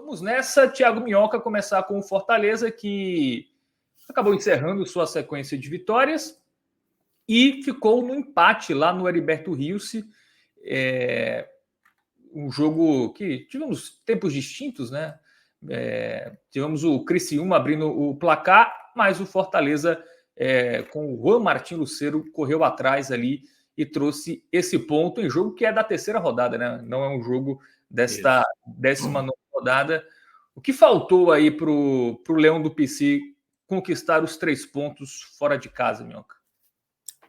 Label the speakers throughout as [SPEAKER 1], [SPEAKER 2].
[SPEAKER 1] Vamos nessa, Thiago Minhoca, começar com o Fortaleza, que acabou encerrando sua sequência de vitórias e ficou no empate lá no Heriberto Rios. Um jogo que tivemos tempos distintos, né? Tivemos o Criciúma abrindo o placar, mas o Fortaleza, com o Juan Martín Lucero, correu atrás ali e trouxe esse ponto em jogo que é da terceira rodada, né? Não é um jogo desta 19ª rodada. O que faltou aí para o Leão do PC conquistar os 3 pontos fora de casa, Minhoca?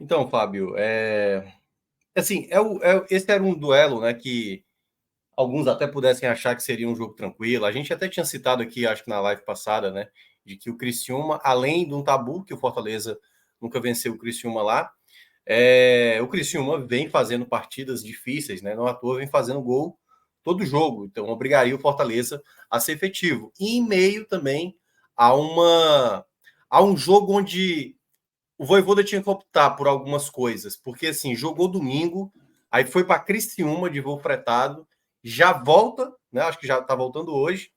[SPEAKER 2] Então, Fábio, assim, esse era um duelo, né, que alguns até pudessem achar que seria um jogo tranquilo. A gente até tinha citado aqui, acho que na live passada, né, de que o Criciúma, além de um tabu, que o Fortaleza nunca venceu o Criciúma lá, o Criciúma vem fazendo partidas difíceis, né, não à toa vem fazendo gol todo jogo, então obrigaria o Fortaleza a ser efetivo. E em meio também a um jogo onde o Vojvoda tinha que optar por algumas coisas, porque assim, jogou domingo, aí foi para Criciúma de voo fretado, já volta, né? Acho que já está voltando hoje,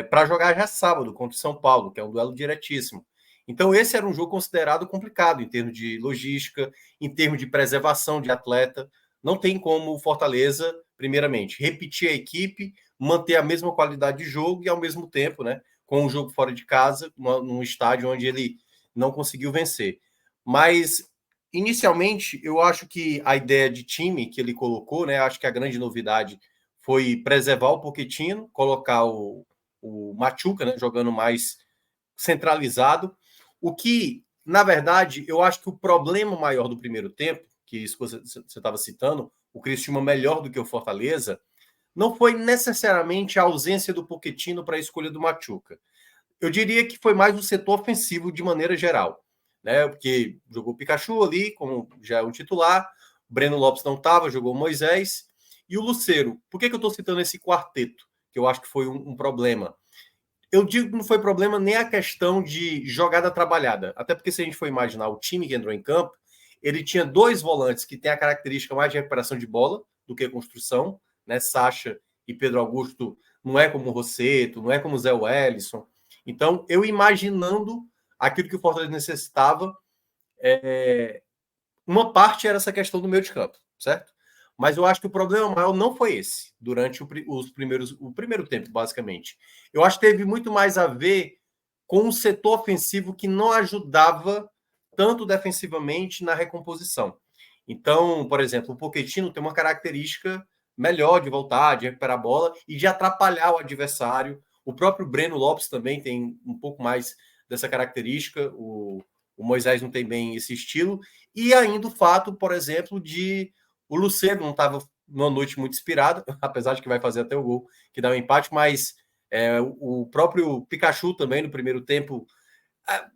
[SPEAKER 2] para jogar já sábado contra o São Paulo, que é um duelo diretíssimo. Então, esse era um jogo considerado complicado em termos de logística, em termos de preservação de atleta. Não tem como o Fortaleza, primeiramente, repetir a equipe, manter a mesma qualidade de jogo e, ao mesmo tempo, né, com um jogo fora de casa, num estádio onde ele não conseguiu vencer. Mas, inicialmente, eu acho que a ideia de time que ele colocou, né, acho que a grande novidade foi preservar o Pochettino, colocar o Machuca, né, jogando mais centralizado. O que, na verdade, eu acho que o problema maior do primeiro tempo, que isso você estava citando, o Criciúma melhor do que o Fortaleza, não foi necessariamente a ausência do Pochettino para a escolha do Machuca. Eu diria que foi mais o setor ofensivo de maneira geral, né? Porque jogou o Pikachu ali, como já é um titular, o Breno Lopes não estava, jogou o Moisés, e o Lucero. Por que eu estou citando esse quarteto? Que eu acho que foi um problema. Eu digo que não foi problema nem a questão de jogada trabalhada, até porque se a gente for imaginar o time que entrou em campo, ele tinha 2 volantes que têm a característica mais de recuperação de bola do que construção, né? Sacha e Pedro Augusto não é como o Rosseto, não é como o Zé Wellison. Então, eu imaginando aquilo que o Fortaleza necessitava, uma parte era essa questão do meio de campo, certo? Mas eu acho que o problema maior não foi esse, durante o primeiro tempo, basicamente. Eu acho que teve muito mais a ver com um setor ofensivo que não ajudava tanto defensivamente na recomposição. Então, por exemplo, o Pochettino tem uma característica melhor de voltar, de recuperar a bola e de atrapalhar o adversário. O próprio Breno Lopes também tem um pouco mais dessa característica. O Moisés não tem bem esse estilo. E ainda o fato, por exemplo, de o Lucero não estava numa noite muito inspirada, apesar de que vai fazer até o gol que dá um empate, mas o próprio Pikachu também no primeiro tempo.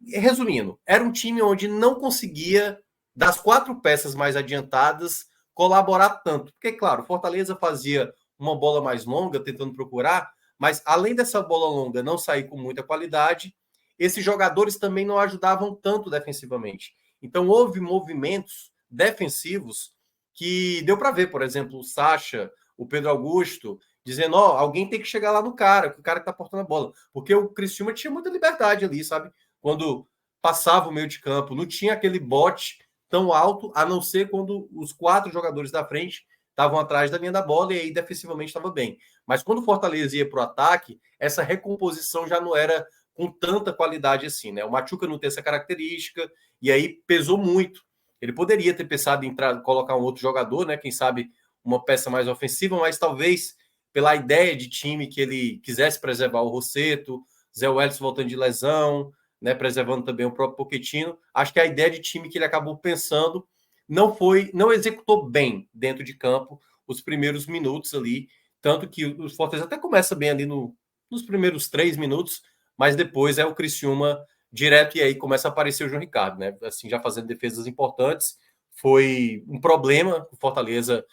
[SPEAKER 2] Resumindo, era um time onde não conseguia, das 4 peças mais adiantadas, colaborar tanto. Porque, claro, Fortaleza fazia uma bola mais longa, tentando procurar, mas além dessa bola longa não sair com muita qualidade, esses jogadores também não ajudavam tanto defensivamente. Então, houve movimentos defensivos que deu para ver, por exemplo, o Sacha, o Pedro Augusto, dizendo, alguém tem que chegar lá no cara, que o cara que tá portando a bola. Porque o Criciúma tinha muita liberdade ali, sabe? Quando passava o meio de campo, não tinha aquele bote tão alto, a não ser quando os 4 jogadores da frente estavam atrás da linha da bola e aí defensivamente estava bem. Mas quando o Fortaleza ia para o ataque, essa recomposição já não era com tanta qualidade assim, né? O Machuca não tem essa característica e aí pesou muito. Ele poderia ter pensado em colocar um outro jogador, né? Quem sabe uma peça mais ofensiva, mas talvez pela ideia de time que ele quisesse preservar o Rosseto, Zé Wellison voltando de lesão, né, preservando também o próprio Pochettino. Acho que a ideia de time que ele acabou pensando não executou bem dentro de campo os primeiros minutos ali, tanto que o Fortaleza até começa bem ali nos primeiros 3 minutos, mas depois é o Criciúma direto e aí começa a aparecer o João Ricardo, né, assim, já fazendo defesas importantes. Foi um problema o Fortaleza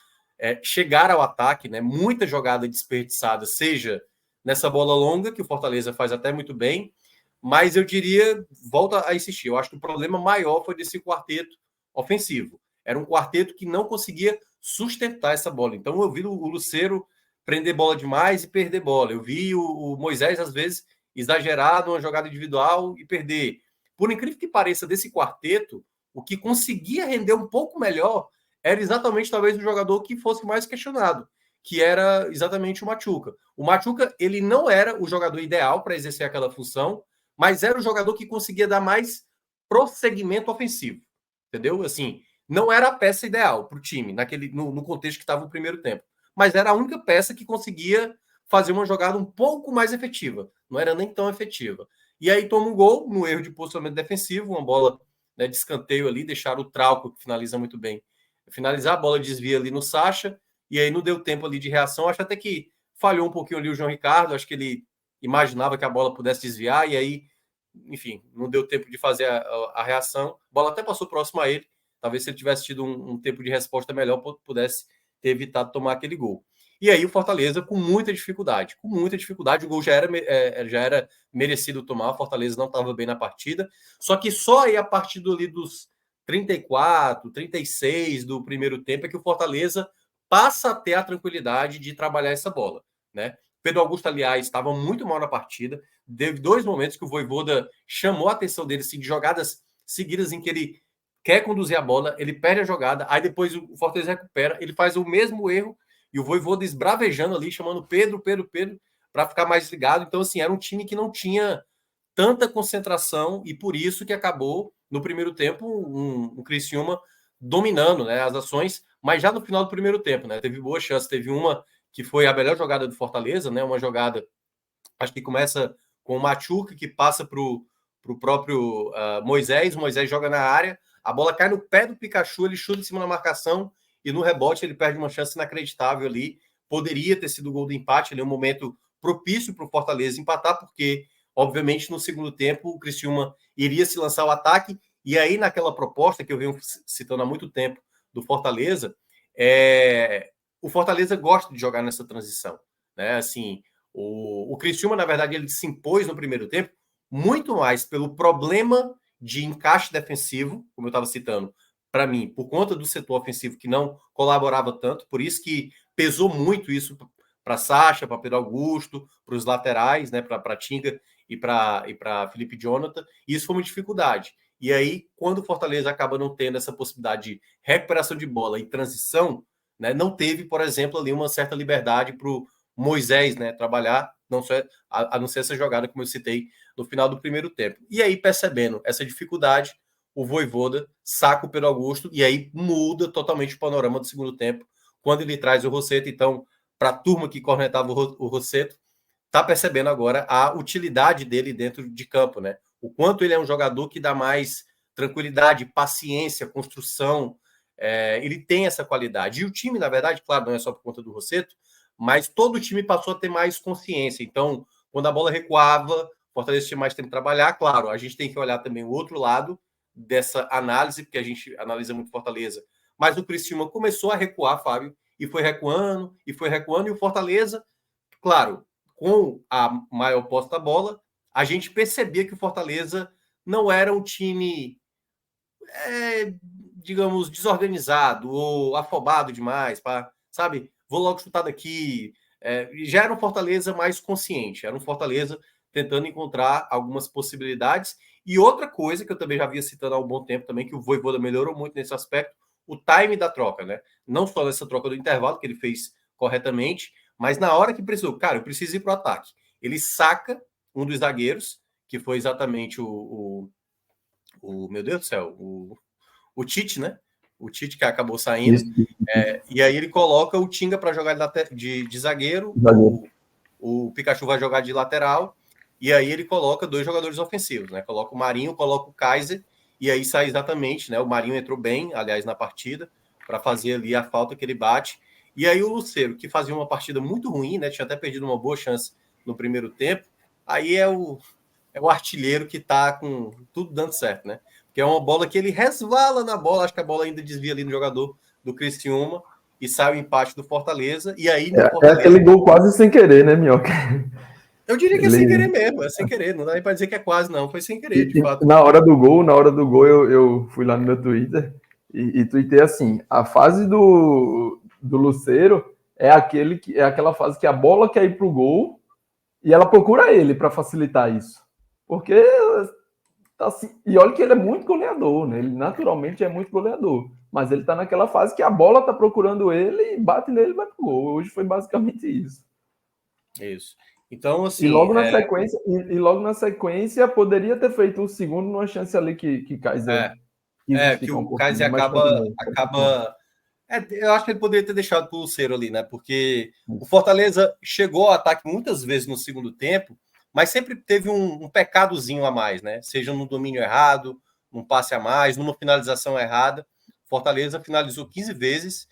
[SPEAKER 2] chegar ao ataque, né, muita jogada desperdiçada, seja nessa bola longa, que o Fortaleza faz até muito bem, mas eu diria, volta a insistir, eu acho que o problema maior foi desse quarteto ofensivo. Era um quarteto que não conseguia sustentar essa bola. Então eu vi o Lucero prender bola demais e perder bola. Eu vi o Moisés, às vezes, exagerado, uma jogada individual e perder. Por incrível que pareça, desse quarteto, o que conseguia render um pouco melhor era exatamente, talvez, o jogador que fosse mais questionado, que era exatamente o Machuca. O Machuca, ele não era o jogador ideal para exercer aquela função, mas era o jogador que conseguia dar mais prosseguimento ofensivo. Entendeu? Assim, não era a peça ideal para o time, no contexto que estava o primeiro tempo. Mas era a única peça que conseguia fazer uma jogada um pouco mais efetiva. Não era nem tão efetiva. E aí toma um gol no erro de posicionamento defensivo, uma bola, né, de escanteio ali, deixaram o Trauco, que finaliza muito bem, finalizar, a bola desvia ali no Sacha, e aí não deu tempo ali de reação. Acho até que falhou um pouquinho ali o João Ricardo, acho que ele imaginava que a bola pudesse desviar, e aí, enfim, não deu tempo de fazer a reação. A bola até passou próximo a ele, talvez se ele tivesse tido um tempo de resposta melhor, pudesse ter evitado tomar aquele gol. E aí o Fortaleza com muita dificuldade, o gol já era merecido tomar, o Fortaleza não estava bem na partida, só que só aí a partir ali dos 34, 36 do primeiro tempo é que o Fortaleza passa a ter a tranquilidade de trabalhar essa bola, né? Pedro Augusto, aliás, estava muito mal na partida, teve 2 momentos que o Vojvoda chamou a atenção dele, assim, de jogadas seguidas em que ele quer conduzir a bola, ele perde a jogada, aí depois o Fortaleza recupera, ele faz o mesmo erro, e o Vojvoda esbravejando ali, chamando Pedro, para ficar mais ligado. Então, assim, era um time que não tinha tanta concentração, e por isso que acabou, no primeiro tempo, um Criciúma dominando, né, as ações, mas já no final do primeiro tempo, né, teve boa chance, teve uma que foi a melhor jogada do Fortaleza, né, uma jogada, acho que começa com o Machuca, que passa para o próprio Moisés, o Moisés joga na área, a bola cai no pé do Pikachu, ele chuta em cima da marcação, e no rebote ele perde uma chance inacreditável ali, poderia ter sido o gol do empate, ali um momento propício para o Fortaleza empatar, porque obviamente no segundo tempo o Criciúma iria se lançar ao ataque, e aí naquela proposta que eu venho citando há muito tempo do Fortaleza, o Fortaleza gosta de jogar nessa transição, né? Assim, o Criciúma, na verdade, ele se impôs no primeiro tempo muito mais pelo problema de encaixe defensivo, como eu estava citando, para mim, por conta do setor ofensivo que não colaborava tanto, por isso que pesou muito isso para Sacha, para Pedro Augusto, para os laterais, né, para Tinga e para Felipe Jonathan, e isso foi uma dificuldade. E aí, quando o Fortaleza acaba não tendo essa possibilidade de recuperação de bola e transição, né, não teve, por exemplo, ali uma certa liberdade para o Moisés, né, trabalhar, a não ser essa jogada, como eu citei, no final do primeiro tempo. E aí, percebendo essa dificuldade, o Vojvoda saca o Pedro Augusto e aí muda totalmente o panorama do segundo tempo, quando ele traz o Rossetto. Então, para a turma que cornetava o Rossetto, está percebendo agora a utilidade dele dentro de campo, né? O quanto ele é um jogador que dá mais tranquilidade, paciência, construção, ele tem essa qualidade. E o time, na verdade, claro, não é só por conta do Rossetto, mas todo o time passou a ter mais consciência. Então, quando a bola recuava, o Fortaleza tinha mais tempo de trabalhar. Claro, a gente tem que olhar também o outro lado dessa análise, porque a gente analisa muito Fortaleza. Mas o Criciúma começou a recuar, Fábio, e foi recuando, e o Fortaleza, claro, com a maior posse da bola, a gente percebia que o Fortaleza não era um time, digamos, desorganizado ou afobado demais, sabe? Vou logo chutar daqui. Já era um Fortaleza mais consciente, era um Fortaleza tentando encontrar algumas possibilidades. E outra coisa que eu também já havia citando há um bom tempo também, que o Vojvoda melhorou muito nesse aspecto, o time da troca, né? Não só nessa troca do intervalo, que ele fez corretamente, mas na hora que precisou, cara, eu preciso ir para o ataque. Ele saca um dos zagueiros, que foi exatamente o meu Deus do céu, o Tite, né? O Tite que acabou saindo. E aí ele coloca o Tinga para jogar de zagueiro, o Pikachu vai jogar de lateral, e aí ele coloca 2 jogadores ofensivos, né? Coloca o Marinho, coloca o Kaiser, e aí sai exatamente, né? O Marinho entrou bem, aliás, na partida, para fazer ali a falta que ele bate. E aí o Lucero, que fazia uma partida muito ruim, né? Tinha até perdido uma boa chance no primeiro tempo, aí é o artilheiro que tá com tudo dando certo, né? Que é uma bola que ele resvala na bola, acho que a bola ainda desvia ali no jogador do Criciúma, e sai o empate do Fortaleza, e aí no Fortaleza...
[SPEAKER 3] aquele gol quase sem querer, né, Minhoca?
[SPEAKER 2] Eu diria que é sem querer mesmo, é sem querer, não dá nem para dizer que é quase, não, foi sem querer, de fato.
[SPEAKER 3] Na hora do gol, eu fui lá no meu Twitter e tuitei assim, a fase do Lucero é aquela fase que a bola quer ir pro gol e ela procura ele para facilitar isso. Porque tá assim, e olha que ele é muito goleador, né? Ele naturalmente é muito goleador, mas ele tá naquela fase que a bola tá procurando ele e bate nele e vai pro gol. Hoje foi basicamente isso.
[SPEAKER 2] Isso. Então, assim.
[SPEAKER 3] E logo na sequência poderia ter feito o segundo numa chance ali que Kaiser quis
[SPEAKER 2] Que
[SPEAKER 3] esticar um
[SPEAKER 2] o
[SPEAKER 3] pouquinho,
[SPEAKER 2] Kaiser
[SPEAKER 3] mas
[SPEAKER 2] acaba. Eu acho que ele poderia ter deixado pro Lucero ali, né? Porque o Fortaleza chegou ao ataque muitas vezes no segundo tempo, mas sempre teve um pecadozinho a mais, né? Seja no domínio errado, num passe a mais, numa finalização errada. Fortaleza finalizou 15 vezes,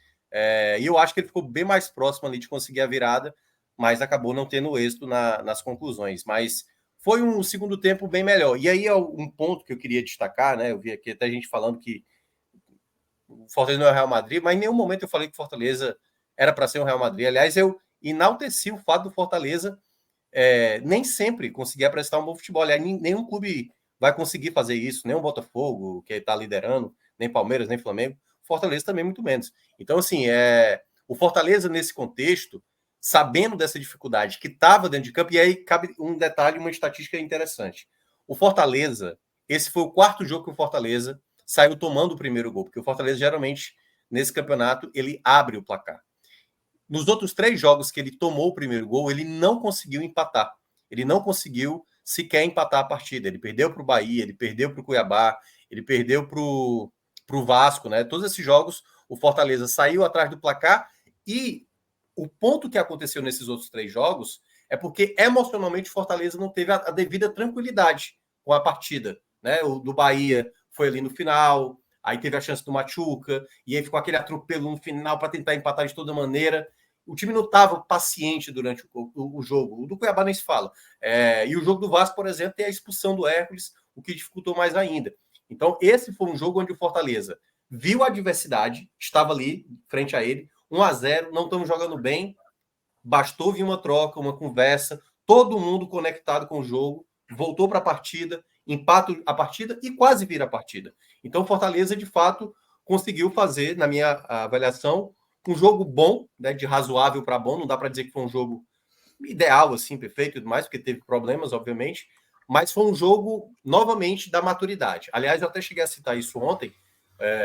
[SPEAKER 2] e eu acho que ele ficou bem mais próximo ali de conseguir a virada, mas acabou não tendo êxito nas conclusões. Mas foi um segundo tempo bem melhor. E aí é um ponto que eu queria destacar, né? Eu vi aqui até gente falando que o Fortaleza não é o Real Madrid, mas em nenhum momento eu falei que o Fortaleza era para ser o Real Madrid. Aliás, eu enalteci o fato do Fortaleza nem sempre conseguir apresentar um bom futebol. Aliás, nenhum clube vai conseguir fazer isso, nem o Botafogo, que está liderando, nem Palmeiras, nem Flamengo. Fortaleza também muito menos. Então, assim, o Fortaleza, nesse contexto, sabendo dessa dificuldade que estava dentro de campo, e aí cabe um detalhe, uma estatística interessante. O Fortaleza, esse foi o quarto jogo que o Fortaleza saiu tomando o primeiro gol, porque o Fortaleza, geralmente, nesse campeonato, ele abre o placar. Nos outros 3 jogos que ele tomou o primeiro gol, ele não conseguiu empatar. Ele não conseguiu sequer empatar a partida. Ele perdeu para o Bahia, ele perdeu para o Cuiabá, ele perdeu para o Vasco, né? Todos esses jogos, o Fortaleza saiu atrás do placar e o ponto que aconteceu nesses outros 3 jogos é porque emocionalmente o Fortaleza não teve a devida tranquilidade com a partida, né? O do Bahia foi ali no final, aí teve a chance do Machuca, e aí ficou aquele atropelo no final para tentar empatar de toda maneira. O time não estava paciente durante o jogo. O do Cuiabá nem se fala. E o jogo do Vasco, por exemplo, tem a expulsão do Hércules, o que dificultou mais ainda. Então, esse foi um jogo onde o Fortaleza viu a adversidade, estava ali, frente a ele, 1-0, não estamos jogando bem, bastou vir uma troca, uma conversa, todo mundo conectado com o jogo, voltou para a partida, empata a partida e quase vira a partida. Então, Fortaleza, de fato, conseguiu fazer, na minha avaliação, um jogo bom, né, de razoável para bom. Não dá para dizer que foi um jogo ideal, assim, perfeito e tudo mais, porque teve problemas, obviamente, mas foi um jogo, novamente, da maturidade. Aliás, eu até cheguei a citar isso ontem.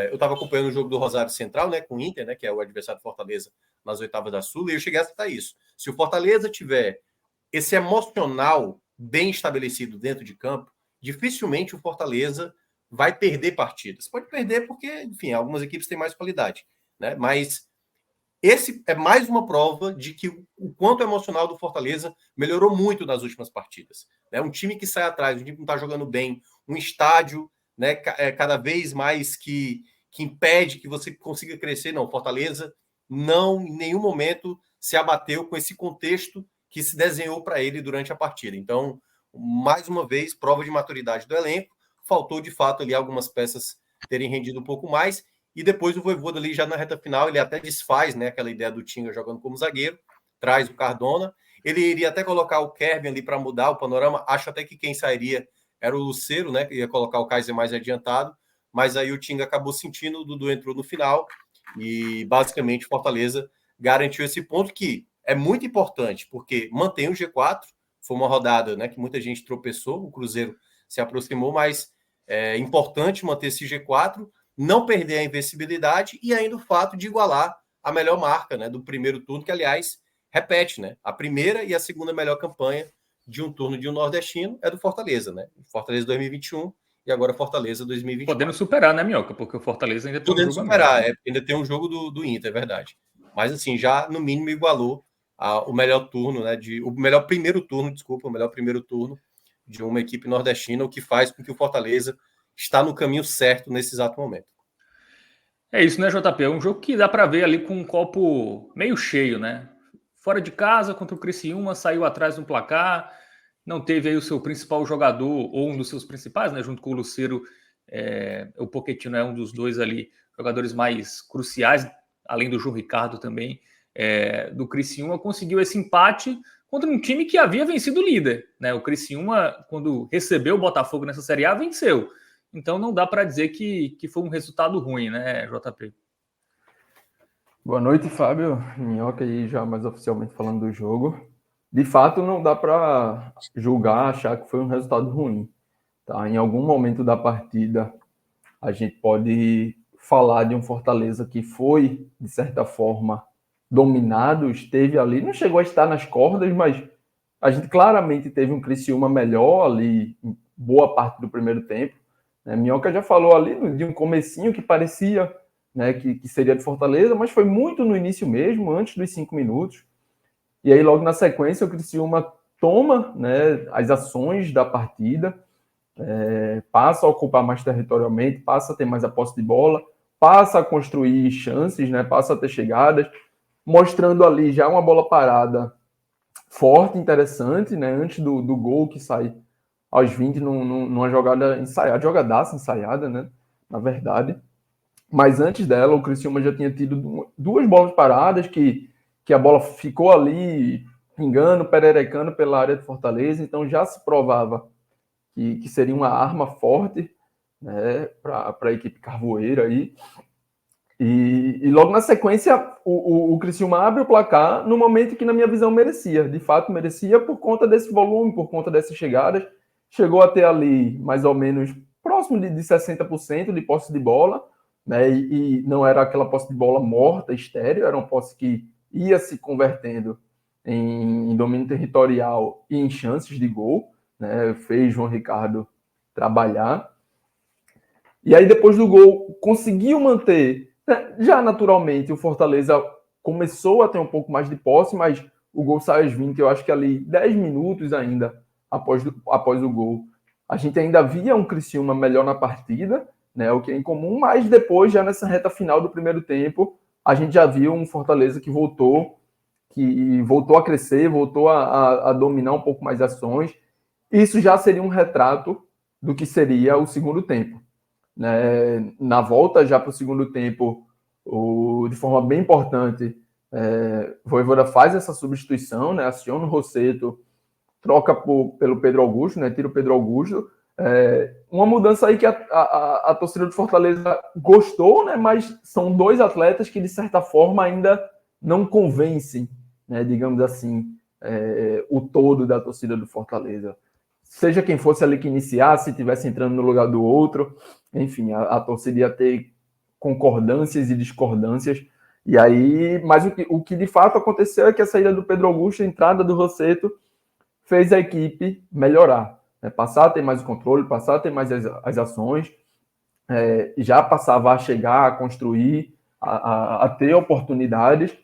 [SPEAKER 2] Eu estava acompanhando o jogo do Rosário Central, né, com o Inter, né, que é o adversário do Fortaleza nas oitavas da Sul, e eu cheguei a citar isso. Se o Fortaleza tiver esse emocional bem estabelecido dentro de campo, dificilmente o Fortaleza vai perder partidas. Pode perder porque, enfim, algumas equipes têm mais qualidade, né? Mas esse é mais uma prova de que o quanto emocional do Fortaleza melhorou muito nas últimas partidas. Né? Um time que sai atrás, um time que não está jogando bem, um estádio, né, cada vez mais que impede que você consiga crescer. Não, Fortaleza não, em nenhum momento, se abateu com esse contexto que se desenhou para ele durante a partida. Então, mais uma vez, prova de maturidade do elenco. Faltou, de fato, ali algumas peças terem rendido um pouco mais. E depois o Vojvoda ali já na reta final, ele até desfaz, né, aquela ideia do Tinga jogando como zagueiro, traz o Cardona. Ele iria até colocar o Kerben ali para mudar o panorama. Acho até que quem sairia era o Lucero, né, que ia colocar o Kaiser mais adiantado. Mas aí o Tinga acabou sentindo, o Dudu entrou no final e basicamente Fortaleza garantiu esse ponto que é muito importante, porque mantém o G4. Foi uma rodada, né, que muita gente tropeçou, o Cruzeiro se aproximou, mas é importante manter esse G4, não perder a invencibilidade e ainda o fato de igualar a melhor marca, né, do primeiro turno, que, aliás, repete, né? A primeira e a segunda melhor campanha de um turno de um nordestino é do Fortaleza, né? Fortaleza 2021 e agora Fortaleza 2024.
[SPEAKER 1] Podendo superar, né, Minhoca? Porque o Fortaleza ainda tem um jogo
[SPEAKER 2] superar,
[SPEAKER 1] a menos.
[SPEAKER 2] ainda tem um jogo do Inter, é verdade. Mas, assim, já no mínimo igualou o melhor turno, né? O melhor primeiro turno de uma equipe nordestina, o que faz com que o Fortaleza está no caminho certo nesse exato momento.
[SPEAKER 1] É isso, né, JP? É um jogo que dá para ver ali com um copo meio cheio, né? Fora de casa, contra o Criciúma, saiu atrás no placar, não teve aí o seu principal jogador, ou um dos seus principais, né? Junto com o Lucero, o Pochettino é um dos dois ali, jogadores mais cruciais, além do João Ricardo também, do Criciúma, conseguiu esse empate contra um time que havia vencido o líder, né? O Criciúma, quando recebeu o Botafogo nessa Série A, venceu. Então não dá para dizer que foi um resultado ruim, né, JP?
[SPEAKER 3] Boa noite, Fábio. Minhoca aí já mais oficialmente falando do jogo. De fato, não dá para julgar, achar que foi um resultado ruim. Tá? Em algum momento da partida, a gente pode falar de um Fortaleza que foi, de certa forma, dominado, esteve ali, não chegou a estar nas cordas, mas a gente claramente teve um Criciúma melhor ali em boa parte do primeiro tempo. Minhoca já falou ali de um comecinho que parecia, né, que seria de Fortaleza, mas foi muito no início mesmo, antes dos 5 minutos. E aí, logo na sequência, o Criciúma toma, né, as ações da partida, passa a ocupar mais territorialmente, passa a ter mais a posse de bola, passa a construir chances, né, passa a ter chegadas, mostrando ali já uma bola parada forte, interessante, né, antes do gol que sai aos 20 numa jogada ensaiada, jogadaça ensaiada, né, na verdade. Mas antes dela, o Criciúma já tinha tido duas bolas paradas que a bola ficou ali pingando, pererecando pela área de Fortaleza, então já se provava que seria uma arma forte, né, para a equipe carvoeira aí. E logo na sequência, o Criciúma abre o placar no momento que, na minha visão, merecia. De fato, merecia por conta desse volume, por conta dessas chegadas. Chegou a ter ali mais ou menos próximo de 60% de posse de bola, né? E não era aquela posse de bola morta, estéreo, era uma posse que ia se convertendo em domínio territorial e em chances de gol, né? Fez João Ricardo trabalhar. E aí, depois do gol, conseguiu manter. Já naturalmente, o Fortaleza começou a ter um pouco mais de posse, mas o gol sai aos 20, eu acho que ali 10 minutos ainda após o gol. A gente ainda via um Criciúma melhor na partida, né, o que é incomum, mas depois, já nessa reta final do primeiro tempo, a gente já viu um Fortaleza que voltou a crescer, voltou a dominar um pouco mais ações. Isso já seria um retrato do que seria o segundo tempo. Né? Na volta já para o segundo tempo, de forma bem importante, o Vojvoda faz essa substituição, né? Aciona o Rossetto, troca pelo Pedro Augusto, né? Tira o Pedro Augusto. Uma mudança aí que a torcida do Fortaleza gostou, né? Mas são dois atletas que, de certa forma, ainda não convencem, né? Digamos assim, o todo da torcida do Fortaleza. Seja quem fosse ali que iniciasse, se estivesse entrando no lugar do outro, enfim, a torcida ia ter concordâncias e discordâncias. E aí, mas o que de fato aconteceu é que a saída do Pedro Augusto, a entrada do Rossetto, fez a equipe melhorar, né? Passar a ter mais o controle, passar a ter mais as ações, já passava a chegar, a construir, a ter oportunidades,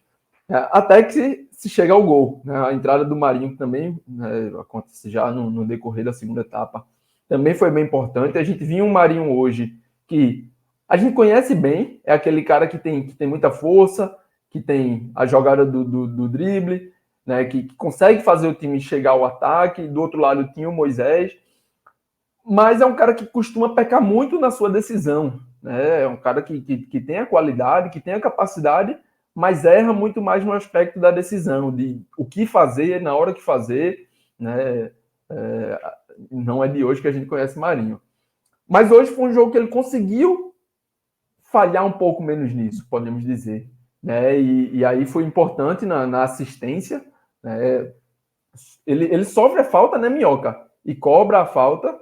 [SPEAKER 3] até que se chega ao gol. Né? A entrada do Marinho também, né, acontece já no decorrer da segunda etapa, também foi bem importante. A gente viu um Marinho hoje que a gente conhece bem, é aquele cara que tem muita força, que tem a jogada do drible, né, que consegue fazer o time chegar ao ataque. Do outro lado tinha o Moisés, mas é um cara que costuma pecar muito na sua decisão. Né? É um cara que tem a qualidade, que tem a capacidade, mas erra muito mais no aspecto da decisão, de o que fazer, na hora que fazer, né? Não é de hoje que a gente conhece Marinho. Mas hoje foi um jogo que ele conseguiu falhar um pouco menos nisso, podemos dizer. Né? E aí foi importante na assistência. Né? Ele sofre a falta, né, Minhoca? E cobra a falta,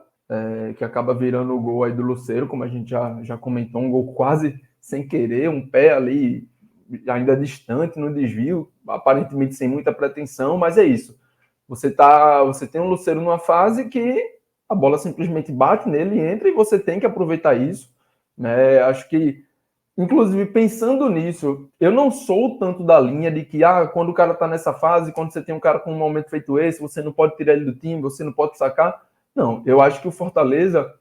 [SPEAKER 3] que acaba virando o gol aí do Lucero, como a gente já comentou, um gol quase sem querer, um pé ali ainda distante no desvio, aparentemente sem muita pretensão, mas é isso. Você tem um Lucero numa fase que a bola simplesmente bate nele e entra, e você tem que aproveitar isso. Né? Acho que, inclusive, pensando nisso, eu não sou tanto da linha de que quando o cara tá nessa fase, quando você tem um cara com um momento feito esse, você não pode tirar ele do time, você não pode sacar. Não, eu acho que o Fortaleza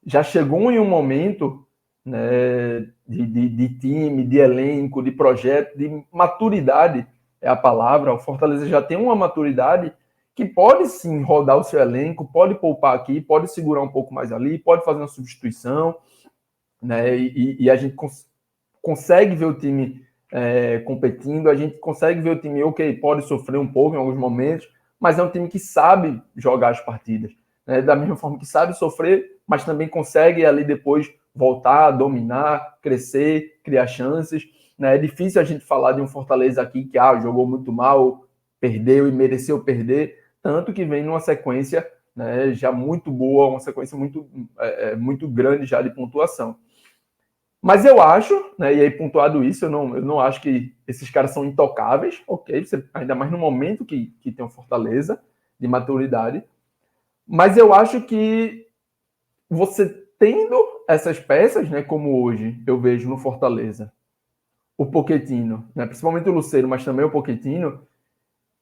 [SPEAKER 3] já chegou em um momento, né, de time, de elenco, de projeto, de maturidade é a palavra. O Fortaleza já tem uma maturidade que pode sim rodar o seu elenco, pode poupar aqui, pode segurar um pouco mais ali, pode fazer uma substituição, né, e a gente consegue ver o time competindo, a gente consegue ver o time, pode sofrer um pouco em alguns momentos, mas é um time que sabe jogar as partidas. Né, da mesma forma que sabe sofrer, mas também consegue ali depois voltar, dominar, crescer, criar chances. né? É difícil a gente falar de um Fortaleza aqui que jogou muito mal, perdeu e mereceu perder, tanto que vem numa sequência, né, já muito boa, uma sequência muito grande já de pontuação. Mas eu acho, né, e aí pontuado isso, eu não acho que esses caras são intocáveis, ok, ainda mais no momento que tem um Fortaleza de maturidade, mas eu acho que você tendo essas peças, né, como hoje eu vejo no Fortaleza, o Pochettino, né, principalmente o Lucero, mas também o Pochettino,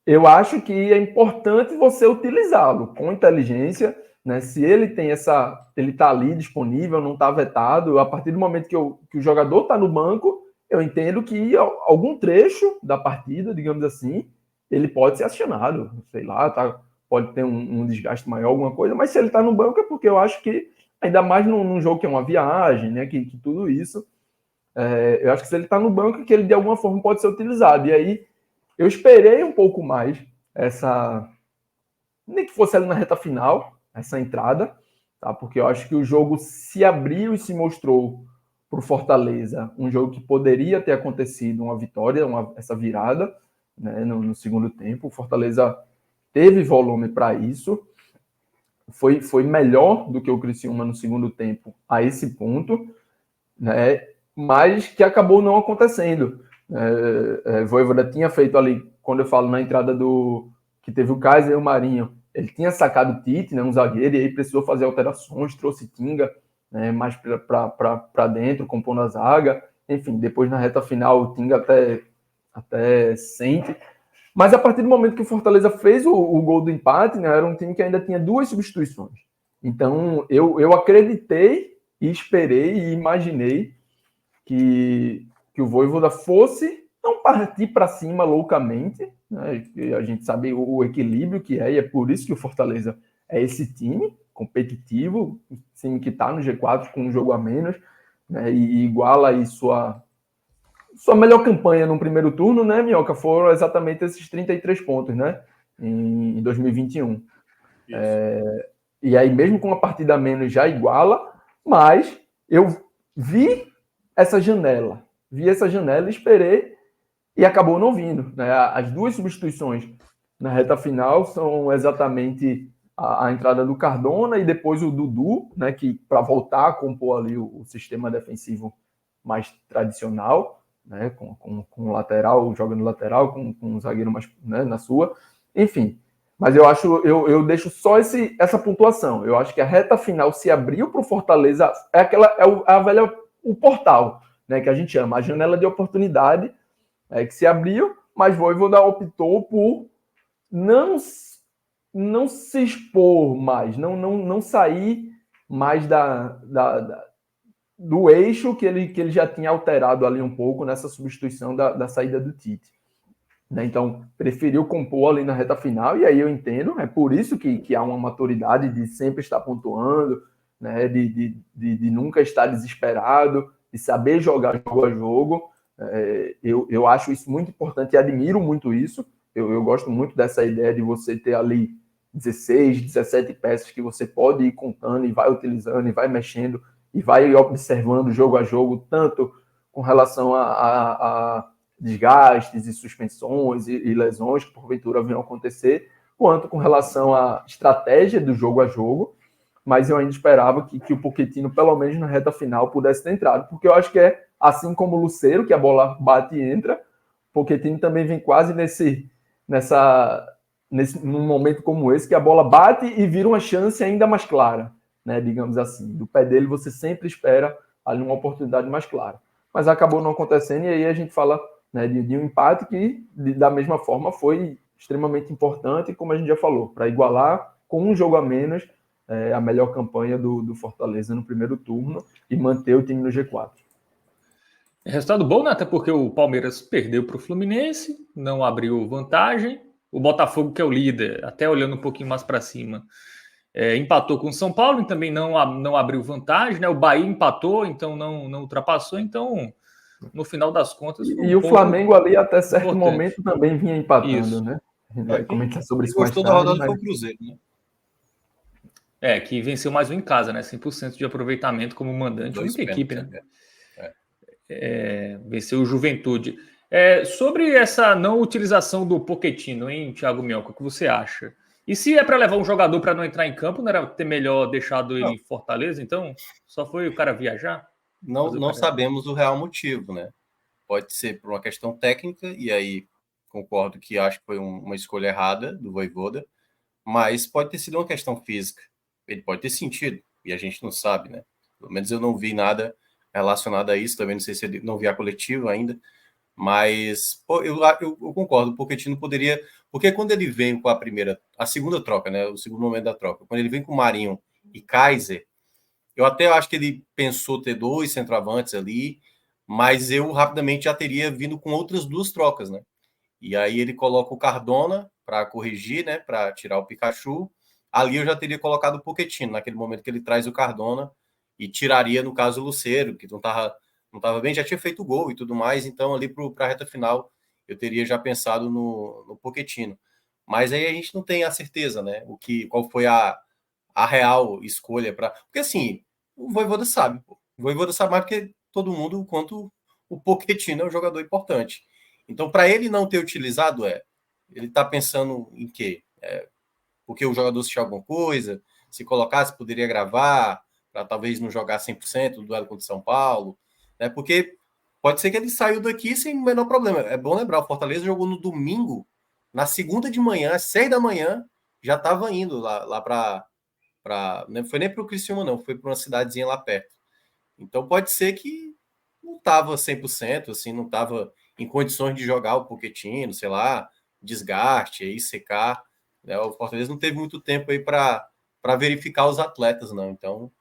[SPEAKER 3] eu acho que é importante você utilizá-lo com inteligência, né? Se ele tem ele está ali disponível, não está vetado, a partir do momento que o jogador está no banco, eu entendo que algum trecho da partida, digamos assim, ele pode ser acionado, sei lá, pode ter um desgaste maior, alguma coisa, mas se ele está no banco é porque eu acho que, ainda mais num jogo que é uma viagem, né? Que tudo isso, eu acho que se ele está no banco, que ele de alguma forma pode ser utilizado. E aí eu esperei um pouco mais nem que fosse ali na reta final, essa entrada, tá? Porque eu acho que o jogo se abriu e se mostrou para o Fortaleza um jogo que poderia ter acontecido uma vitória, essa virada, né, no segundo tempo. O Fortaleza teve volume para isso, foi melhor do que o Criciúma no segundo tempo a esse ponto, né, mas que acabou não acontecendo. Voivoda tinha feito ali, quando eu falo na entrada que teve o Kaiser e o Marinho, ele tinha sacado o Tite, né, um zagueiro, e aí precisou fazer alterações, trouxe Tinga, né, mais para dentro, compondo a zaga. Enfim, depois na reta final o Tinga até sente. Mas a partir do momento que o Fortaleza fez o gol do empate, né, era um time que ainda tinha 2 substituições. Então eu acreditei e esperei e imaginei que o Voivoda fosse não partir para cima loucamente, né? A gente sabe o equilíbrio que e é por isso que o Fortaleza é esse time competitivo, time que está no G4 com um jogo a menos, né? E iguala aí sua melhor campanha no primeiro turno, né, Minhoca? Foram exatamente esses 33 pontos, né? Em 2021. E aí, mesmo com uma partida a menos, já iguala, mas eu vi essa janela e esperei e acabou não vindo, né? As 2 substituições na reta final são exatamente a entrada do Cardona e depois o Dudu, né, que para voltar a compor ali o sistema defensivo mais tradicional, né, com o lateral, jogando lateral, com o zagueiro mais, né, na sua, enfim. Mas eu deixo só essa pontuação. Eu acho que a reta final se abriu para o Fortaleza, o portal, né, que a gente chama, a janela de oportunidade, que se abriu, mas Voivoda optou por não se expor mais, não sair mais do eixo que ele já tinha alterado ali um pouco nessa substituição da saída do Tite. Né? Então, preferiu compor ali na reta final, e aí eu entendo, é por isso que há uma maturidade de sempre estar pontuando, né? de nunca estar desesperado, de saber jogar jogo a jogo. Eu acho isso muito importante e admiro muito isso. Eu gosto muito dessa ideia de você ter ali 16, 17 peças que você pode ir contando e vai utilizando e vai mexendo e vai observando jogo a jogo, tanto com relação a desgastes e suspensões e lesões que porventura venham acontecer, quanto com relação à estratégia do jogo a jogo. Mas eu ainda esperava que o Pochettino, pelo menos na reta final, pudesse ter entrado, porque eu acho que é assim como o Lucero, que a bola bate e entra, o Pochettino também vem quase num momento como esse, que a bola bate e vira uma chance ainda mais clara, né, digamos assim. Do pé dele você sempre espera ali uma oportunidade mais clara. Mas acabou não acontecendo, e aí a gente fala, né, de um empate que, da mesma forma, foi extremamente importante, como a gente já falou, para igualar com um jogo a menos a melhor campanha do Fortaleza no primeiro turno e manter o time no G4.
[SPEAKER 1] Resultado bom, né? Até porque o Palmeiras perdeu para o Fluminense, não abriu vantagem. O Botafogo, que é o líder, até olhando um pouquinho mais para cima, empatou com o São Paulo e também não abriu vantagem, né? O Bahia empatou, então não ultrapassou. Então, no final das contas...
[SPEAKER 3] E o Flamengo ali, até certo
[SPEAKER 1] importante.
[SPEAKER 3] Momento, também vinha empatando,
[SPEAKER 1] Isso.
[SPEAKER 3] né? A gente vai comentar sobre isso mais
[SPEAKER 2] tarde.
[SPEAKER 3] tarde.
[SPEAKER 2] Gostou da rodada foi o Cruzeiro, né?
[SPEAKER 1] Que venceu mais um em casa, né? 100% de aproveitamento como mandante, única equpe, né? venceu o Juventude. Sobre essa não utilização do Pochettino, hein, Thiago Mioca, o que você acha? E se é para levar um jogador para não entrar em campo, não era ter melhor deixado ele em Fortaleza? Então, só foi o cara viajar?
[SPEAKER 2] Não sabemos o real motivo, né? Pode ser por uma questão técnica, e aí concordo que acho que foi uma escolha errada do Vojvoda, mas pode ter sido uma questão física. Ele pode ter sentido, e a gente não sabe, né? Pelo menos eu não vi nada relacionado a isso, também não sei se ele não vi a coletiva ainda, mas eu concordo, o Pochettino poderia... Porque quando ele vem com a segunda troca, né? O segundo momento da troca, quando ele vem com Marinho e Kaiser, eu até acho que ele pensou ter 2 centroavantes ali, mas eu rapidamente já teria vindo com outras 2 trocas, né? E aí ele coloca o Cardona para corrigir, né? Para tirar o Pikachu. Ali eu já teria colocado o Pochettino, naquele momento que ele traz o Cardona, e tiraria, no caso, o Lucero, que não tava bem, já tinha feito o gol e tudo mais, então ali para a reta final eu teria já pensado no Pochettino. Mas aí a gente não tem a certeza, né? Qual foi a real escolha para. Porque assim, o Vojvoda sabe. O Vojvoda sabe mais do que todo mundo o quanto o Pochettino é um jogador importante. Então, para ele não ter utilizado, ele está pensando em quê? Porque o jogador assistiu alguma coisa, se colocasse, poderia gravar, para talvez não jogar 100% do duelo contra o São Paulo, né? Porque pode ser que ele saiu daqui sem o menor problema. É bom lembrar, o Fortaleza jogou no domingo, na segunda de manhã, às 6 da manhã, já estava indo lá para... Não foi nem para o Criciúma, não, foi para uma cidadezinha lá perto. Então pode ser que não estava 100%, assim, não estava em condições de jogar o Pochettino, sei lá, desgaste, aí secar. Né? O Fortaleza não teve muito tempo aí para verificar os atletas, não. Então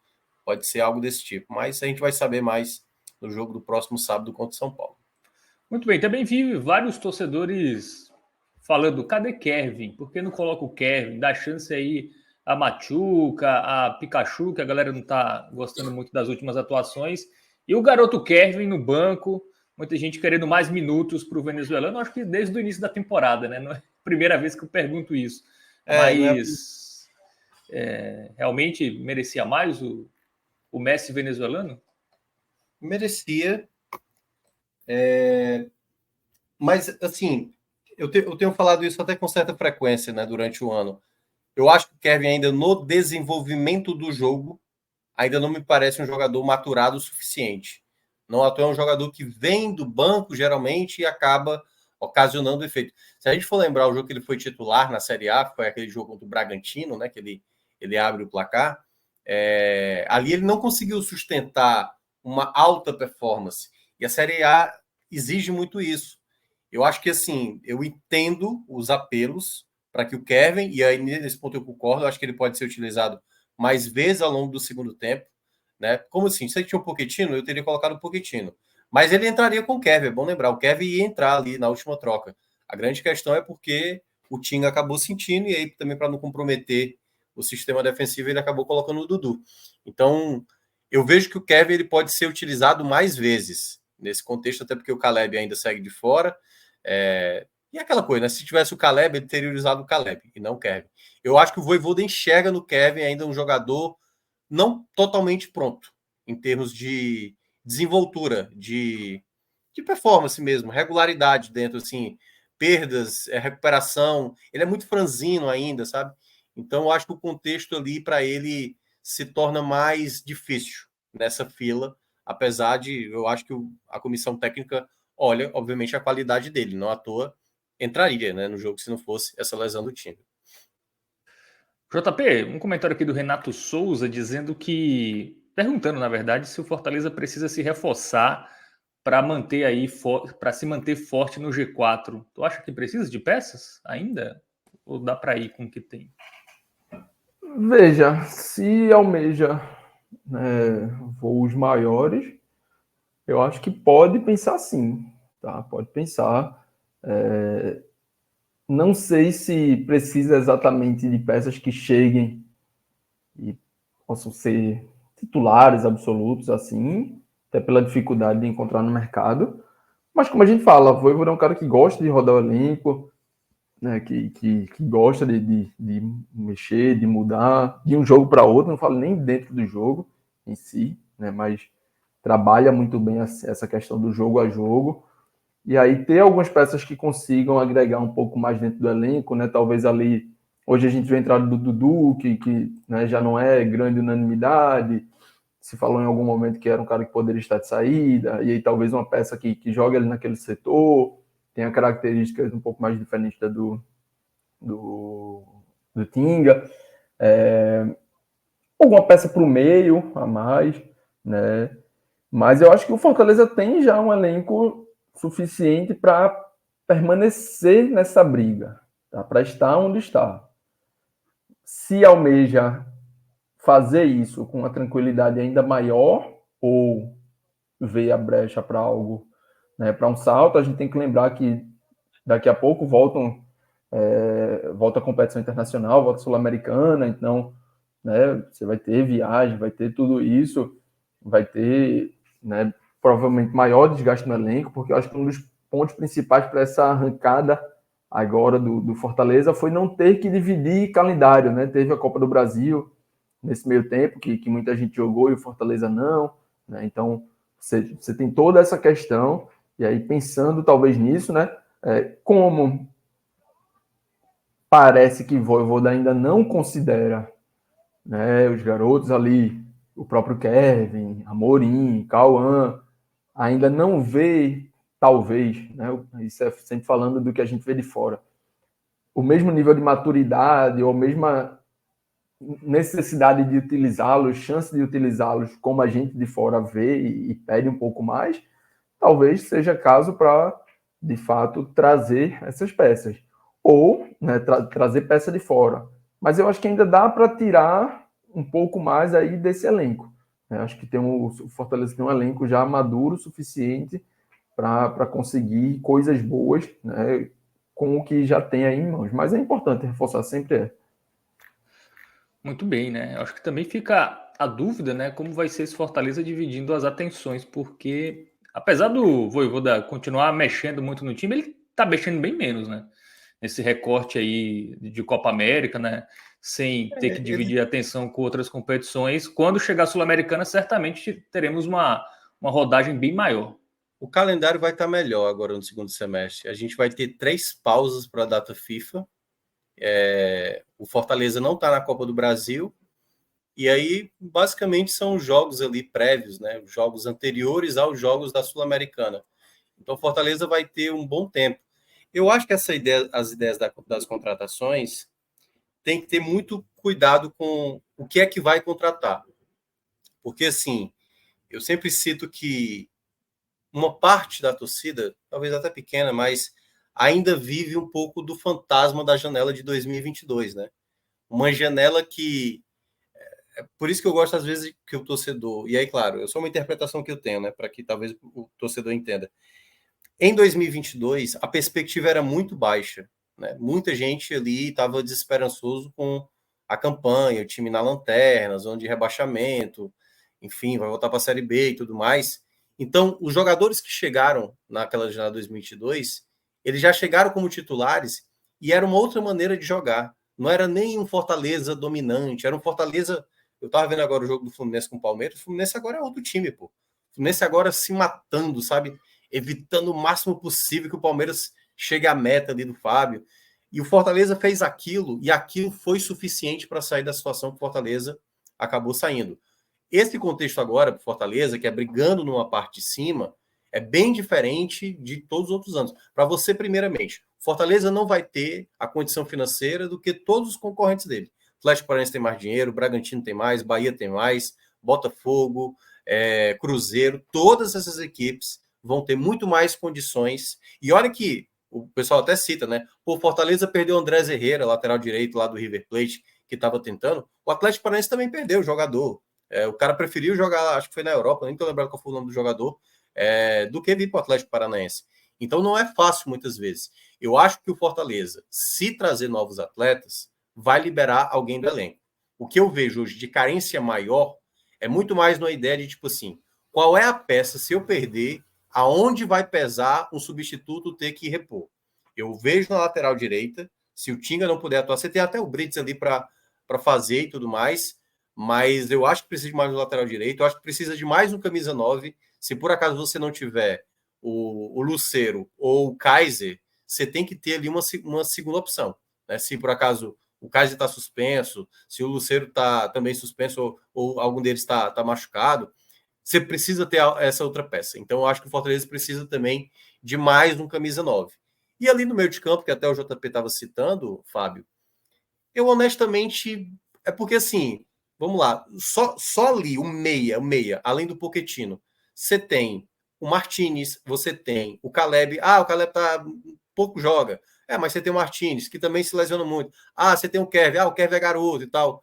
[SPEAKER 2] pode ser algo desse tipo. Mas a gente vai saber mais no jogo do próximo sábado contra o São Paulo.
[SPEAKER 1] Muito bem, também vi vários torcedores falando, cadê Kevin? Por que não coloca o Kevin? Dá chance aí a Machuca, a Pikachu, que a galera não tá gostando muito das últimas atuações. E o garoto Kevin no banco, muita gente querendo mais minutos para o venezuelano, acho que desde o início da temporada, né? Não é a primeira vez que eu pergunto isso. Mas realmente merecia mais o Messi venezuelano?
[SPEAKER 2] Merecia. Mas, assim, eu tenho falado isso até com certa frequência, né, durante o ano. Eu acho que o Kevin ainda no desenvolvimento do jogo ainda não me parece um jogador maturado o suficiente. Não à toa é um jogador que vem do banco, geralmente, e acaba ocasionando efeito. Se a gente for lembrar o jogo que ele foi titular na Série A, foi aquele jogo contra o Bragantino, né, que ele abre o placar, ali ele não conseguiu sustentar uma alta performance. E a Série A exige muito isso. Eu acho que, assim, eu entendo os apelos para que o Kevin, e aí nesse ponto eu concordo, eu acho que ele pode ser utilizado mais vezes ao longo do segundo tempo, né? Como assim? Se ele tinha um Pochettino, eu teria colocado o Pochettino. Mas ele entraria com o Kevin, é bom lembrar, o Kevin ia entrar ali na última troca. A grande questão é porque o Tinga acabou sentindo, e aí também para não comprometer o sistema defensivo, ele acabou colocando o Dudu. Então, eu vejo que o Kevin ele pode ser utilizado mais vezes nesse contexto, até porque o Caleb ainda segue de fora. E aquela coisa, né? Se tivesse o Caleb, ele teria usado o Caleb e não o Kevin. Eu acho que o Vojvoda enxerga no Kevin ainda um jogador não totalmente pronto, em termos de desenvoltura, de performance mesmo, regularidade dentro, assim, perdas, recuperação. Ele é muito franzino ainda, sabe? Então, eu acho que o contexto ali para ele se torna mais difícil nessa fila, apesar de eu acho que a comissão técnica olha, obviamente, a qualidade dele, não à toa entraria, né, no jogo se não fosse essa lesão do time.
[SPEAKER 1] JP, um comentário aqui do Renato Souza dizendo perguntando, na verdade, se o Fortaleza precisa se reforçar para manter aí para se manter forte no G4. Tu acha que precisa de peças ainda? Ou dá para ir com o que tem?
[SPEAKER 3] Veja, se almeja voos maiores, eu acho que pode pensar sim, tá? Pode pensar. Não sei se precisa exatamente de peças que cheguem e possam ser titulares absolutos, assim, até pela dificuldade de encontrar no mercado. Mas como a gente fala, o Vojvoda é um cara que gosta de rodar o elenco, né, que gosta de mexer, de mudar de um jogo para outro, não falo nem dentro do jogo em si, né, mas trabalha muito bem essa questão do jogo a jogo. E aí ter algumas peças que consigam agregar um pouco mais dentro do elenco, né? Talvez ali, hoje a gente vê a entrada do Dudu, que né, já não é grande unanimidade, se falou em algum momento que era um cara que poderia estar de saída, e aí talvez uma peça que joga ali naquele setor, tenha características um pouco mais diferentes da do Tinga. Alguma peça para o meio a mais, né? Mas eu acho que o Fortaleza tem já um elenco suficiente para permanecer nessa briga, tá? Para estar onde está. Se almeja fazer isso com uma tranquilidade ainda maior ou ver a brecha para algo, né, para um salto, a gente tem que lembrar que daqui a pouco volta a competição internacional, volta a Sul-Americana, então, né, você vai ter viagem, vai ter tudo isso, vai ter, né, provavelmente maior desgaste no elenco, porque eu acho que um dos pontos principais para essa arrancada agora do Fortaleza foi não ter que dividir calendário, né? Teve a Copa do Brasil nesse meio tempo, que muita gente jogou e o Fortaleza não, né? Então, você tem toda essa questão, e aí pensando talvez nisso, né? Como parece que Vojvoda ainda não considera, né, os garotos ali, o próprio Kevin, Amorim, Cauã, ainda não vê, talvez, né? Isso é sempre falando do que a gente vê de fora, o mesmo nível de maturidade ou a mesma necessidade de utilizá-los, chance de utilizá-los como a gente de fora vê e pede um pouco mais, talvez seja caso para, de fato, trazer essas peças. Ou, né, trazer peça de fora. Mas eu acho que ainda dá para tirar um pouco mais aí desse elenco. Eu acho que o Fortaleza tem um elenco já maduro o suficiente para conseguir coisas boas, né, com o que já tem aí em mãos. Mas é importante reforçar, sempre é.
[SPEAKER 1] Muito bem, né? Acho que também fica a dúvida, né? Como vai ser esse Fortaleza dividindo as atenções, porque apesar do Vojvoda continuar mexendo muito no time, ele tá mexendo bem menos, né? Nesse recorte aí de Copa América, né? Sem ter que dividir a atenção com outras competições. Quando chegar a Sul-Americana, certamente teremos uma rodagem bem maior.
[SPEAKER 2] O calendário vai estar melhor agora no segundo semestre. A gente vai ter 3 pausas para a data FIFA. O Fortaleza não está na Copa do Brasil. E aí, basicamente, são os jogos ali prévios, né? Os jogos anteriores aos jogos da Sul-Americana. Então, o Fortaleza vai ter um bom tempo. Eu acho que as ideias das contratações tem que ter muito cuidado com o que é que vai contratar. Porque, assim, eu sempre cito que uma parte da torcida, talvez até pequena, mas ainda vive um pouco do fantasma da janela de 2022, né? Uma janela que... Por isso que eu gosto, às vezes, que o torcedor... E aí, claro, eu sou uma interpretação que eu tenho, né? Para que talvez o torcedor entenda. Em 2022, a perspectiva era muito baixa, né? Muita gente ali estava desesperançoso com a campanha, o time na lanterna, zona de rebaixamento, enfim, vai voltar para a Série B e tudo mais. Então, os jogadores que chegaram naquela janela 2022, eles já chegaram como titulares e era uma outra maneira de jogar. Não era nem um Fortaleza dominante, era um Fortaleza... Eu estava vendo agora o jogo do Fluminense com o Palmeiras, o Fluminense agora é outro time, pô. O Fluminense agora se matando, sabe? Evitando o máximo possível que o Palmeiras chegue à meta ali do Fábio. E o Fortaleza fez aquilo, e aquilo foi suficiente para sair da situação que o Fortaleza acabou saindo. Esse contexto agora para o Fortaleza, que é brigando numa parte de cima, é bem diferente de todos os outros anos. Para você, primeiramente, Fortaleza não vai ter a condição financeira do que todos os concorrentes dele. Atlético Paranaense tem mais dinheiro, Bragantino tem mais, Bahia tem mais, Botafogo, Cruzeiro, todas essas equipes vão ter muito mais condições. E olha que o pessoal até cita, né? O Fortaleza perdeu o Andrés Herrera, lateral direito lá do River Plate, que estava tentando. O Atlético Paranaense também perdeu o jogador. O cara preferiu jogar, acho que foi na Europa, nem tô lembrando qual foi o nome do jogador, do que vir para o Atlético Paranaense. Então não é fácil muitas vezes. Eu acho que o Fortaleza, se trazer novos atletas, vai liberar alguém do elenco. O que eu vejo hoje de carência maior é muito mais numa ideia de, tipo assim, qual é a peça, se eu perder, aonde vai pesar um substituto ter que repor? Eu vejo na lateral direita, se o Tinga não puder atuar, você tem até o Brits ali para fazer e tudo mais, mas eu acho que precisa de mais um lateral direito, eu acho que precisa de mais um camisa 9. Se por acaso você não tiver o Lucero ou o Kaiser, você tem que ter ali uma segunda opção, né? Se por acaso o Kaiser está suspenso, se o Lucero está também suspenso ou algum deles está machucado, você precisa ter essa outra peça. Então eu acho que o Fortaleza precisa também de mais um camisa 9. E ali no meio de campo, que até o JP estava citando, Fábio, eu honestamente... É porque assim, vamos lá, só ali, o meia, além do Pochettino, você tem o Martinez, você tem o Caleb. O Caleb pouco joga. Mas você tem o Martinez, que também se lesiona muito. Você tem o Kevin. O Kevin é garoto e tal.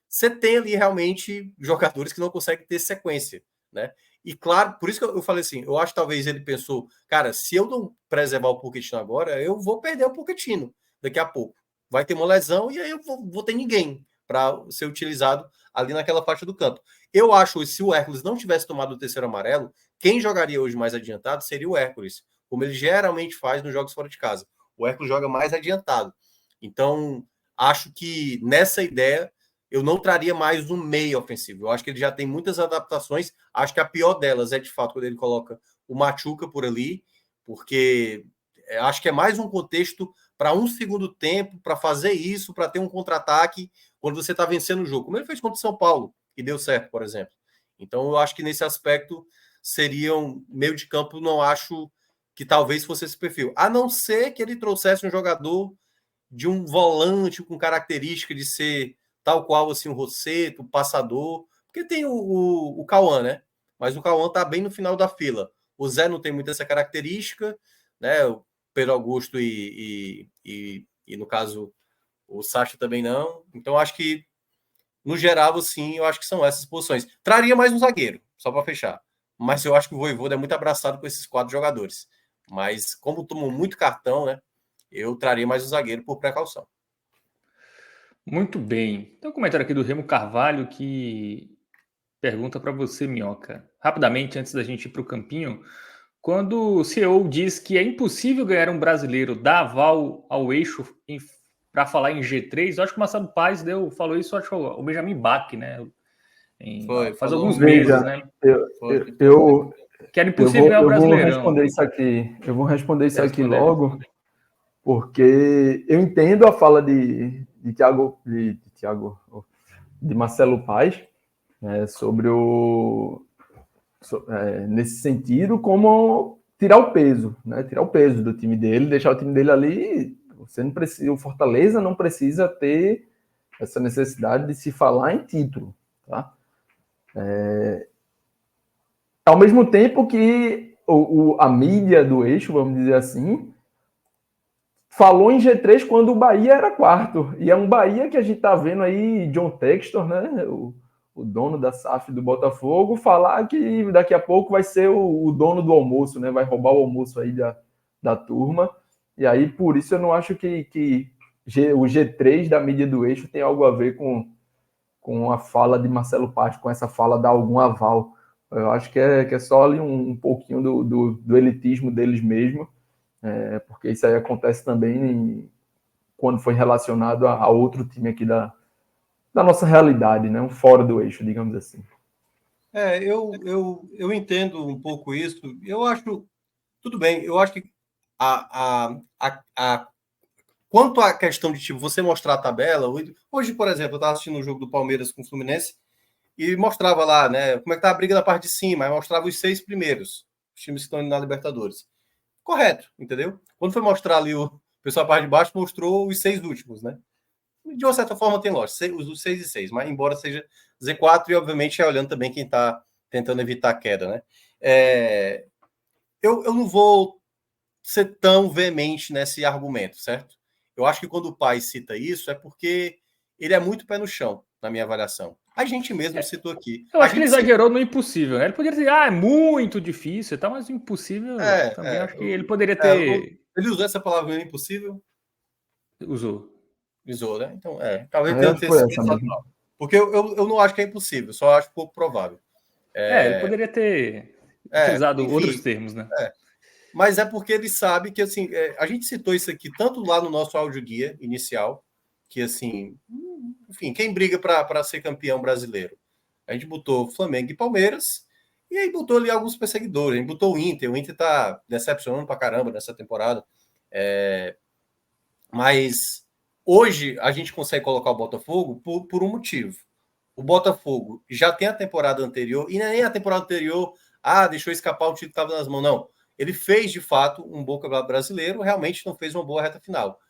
[SPEAKER 2] Você tem ali realmente jogadores que não conseguem ter sequência, né? E claro, por isso que eu falei assim, eu acho que talvez ele pensou, cara, se eu não preservar o Pochettino agora, eu vou perder o Pochettino daqui a pouco. Vai ter uma lesão e aí eu vou ter ninguém para ser utilizado ali naquela faixa do campo. Eu acho que se o Hércules não tivesse tomado o terceiro amarelo, quem jogaria hoje mais adiantado seria o Hércules, como ele geralmente faz nos jogos fora de casa. O Hércules joga mais adiantado. Então, acho que nessa ideia eu não traria mais um meio ofensivo. Eu acho que ele já tem muitas adaptações. Acho que a pior delas é, de fato, quando ele coloca o Machuca por ali, porque acho que é mais um contexto para um segundo tempo, para fazer isso, para ter um contra-ataque quando você está vencendo o jogo, como ele fez contra o São Paulo, que deu certo, por exemplo. Então, eu acho que nesse aspecto seriam meio de campo, não acho que talvez fosse esse perfil. A não ser que ele trouxesse um jogador de um volante com característica de ser tal qual assim, um Rosseto, um passador, porque tem o Cauã, né? Mas o Cauã tá bem no final da fila. O Zé não tem muito essa característica, né? O Pedro Augusto e no caso, o Sacha também não. Então, acho que, no geral, sim, eu acho que são essas posições. Traria mais um zagueiro, só para fechar. Mas eu acho que o Vojvoda é muito abraçado com esses 4 jogadores. Mas, como tomou muito cartão, né? Eu traria mais um zagueiro por precaução.
[SPEAKER 1] Muito bem. Tem um comentário aqui do Remo Carvalho que pergunta para você, Minhoca. Rapidamente, antes da gente ir para o campinho, quando o CEO diz que é impossível ganhar um brasileiro, dá aval ao eixo para falar em G3, eu acho que o Marcelo Paes falou isso, acho que o Benjamin Bach, né? Faz alguns meses, né? Que era impossível ganhar o Brasileirão.
[SPEAKER 3] Eu vou responder isso aqui logo, porque eu entendo a fala de Marcelo Paes, sobre nesse sentido, como tirar o peso, né? Tirar o peso do time dele, deixar o time dele ali. Você não precisa, o Fortaleza não precisa ter essa necessidade de se falar em título, tá? Ao mesmo tempo que a mídia do eixo, vamos dizer assim, falou em G3 quando o Bahia era quarto. E é um Bahia que a gente tá vendo aí, John Textor, né? O dono da SAF do Botafogo, falar que daqui a pouco vai ser o dono do almoço, né? Vai roubar o almoço aí da turma. E aí, por isso, eu não acho que o G3 da mídia do eixo tem algo a ver com a fala de Marcelo Paes, com essa fala dar algum aval. Eu acho que é só ali um pouquinho do elitismo deles mesmo, porque isso aí acontece também quando foi relacionado a outro time aqui da nossa realidade, né? Um fora do eixo, digamos assim.
[SPEAKER 2] Eu entendo um pouco isso. Eu acho, tudo bem, eu acho que quanto à questão de tipo, você mostrar a tabela, hoje, por exemplo, eu estava assistindo o jogo do Palmeiras com o Fluminense e mostrava lá, né, como é que tá a briga da parte de cima, aí mostrava os 6 primeiros, os times que estão indo na Libertadores. Correto, entendeu? Quando foi mostrar ali o pessoal da parte de baixo, mostrou os 6 últimos, né? De uma certa forma tem lógica, os 6 e 6, mas embora seja Z4 e obviamente olhando também quem está tentando evitar a queda, né? Eu não vou ser tão veemente nesse argumento, certo? Eu acho que quando o pai cita isso é porque ele é muito pé no chão, na minha avaliação. A gente mesmo citou aqui.
[SPEAKER 1] Eu acho que ele exagerou no impossível, né? Ele poderia dizer, é muito difícil e tal, mas o impossível também acho que ele poderia ter...
[SPEAKER 2] Ele usou essa palavra mesmo, impossível?
[SPEAKER 1] Usou,
[SPEAKER 2] né? Então, talvez tenha sido porque eu não acho que é impossível, só acho pouco provável.
[SPEAKER 1] ele poderia ter utilizado outros termos, né?
[SPEAKER 2] Mas é porque ele sabe que, assim, a gente citou isso aqui tanto lá no nosso áudio guia inicial, que assim, enfim, quem briga para ser campeão brasileiro? A gente botou Flamengo e Palmeiras, e aí botou ali alguns perseguidores. A gente botou o Inter tá decepcionando pra caramba nessa temporada. Mas hoje a gente consegue colocar o Botafogo por um motivo. O Botafogo já tem a temporada anterior, e nem a temporada anterior, deixou escapar o título que estava nas mãos, não. Ele fez, de fato, um bom campeonato brasileiro, realmente não fez uma boa reta final.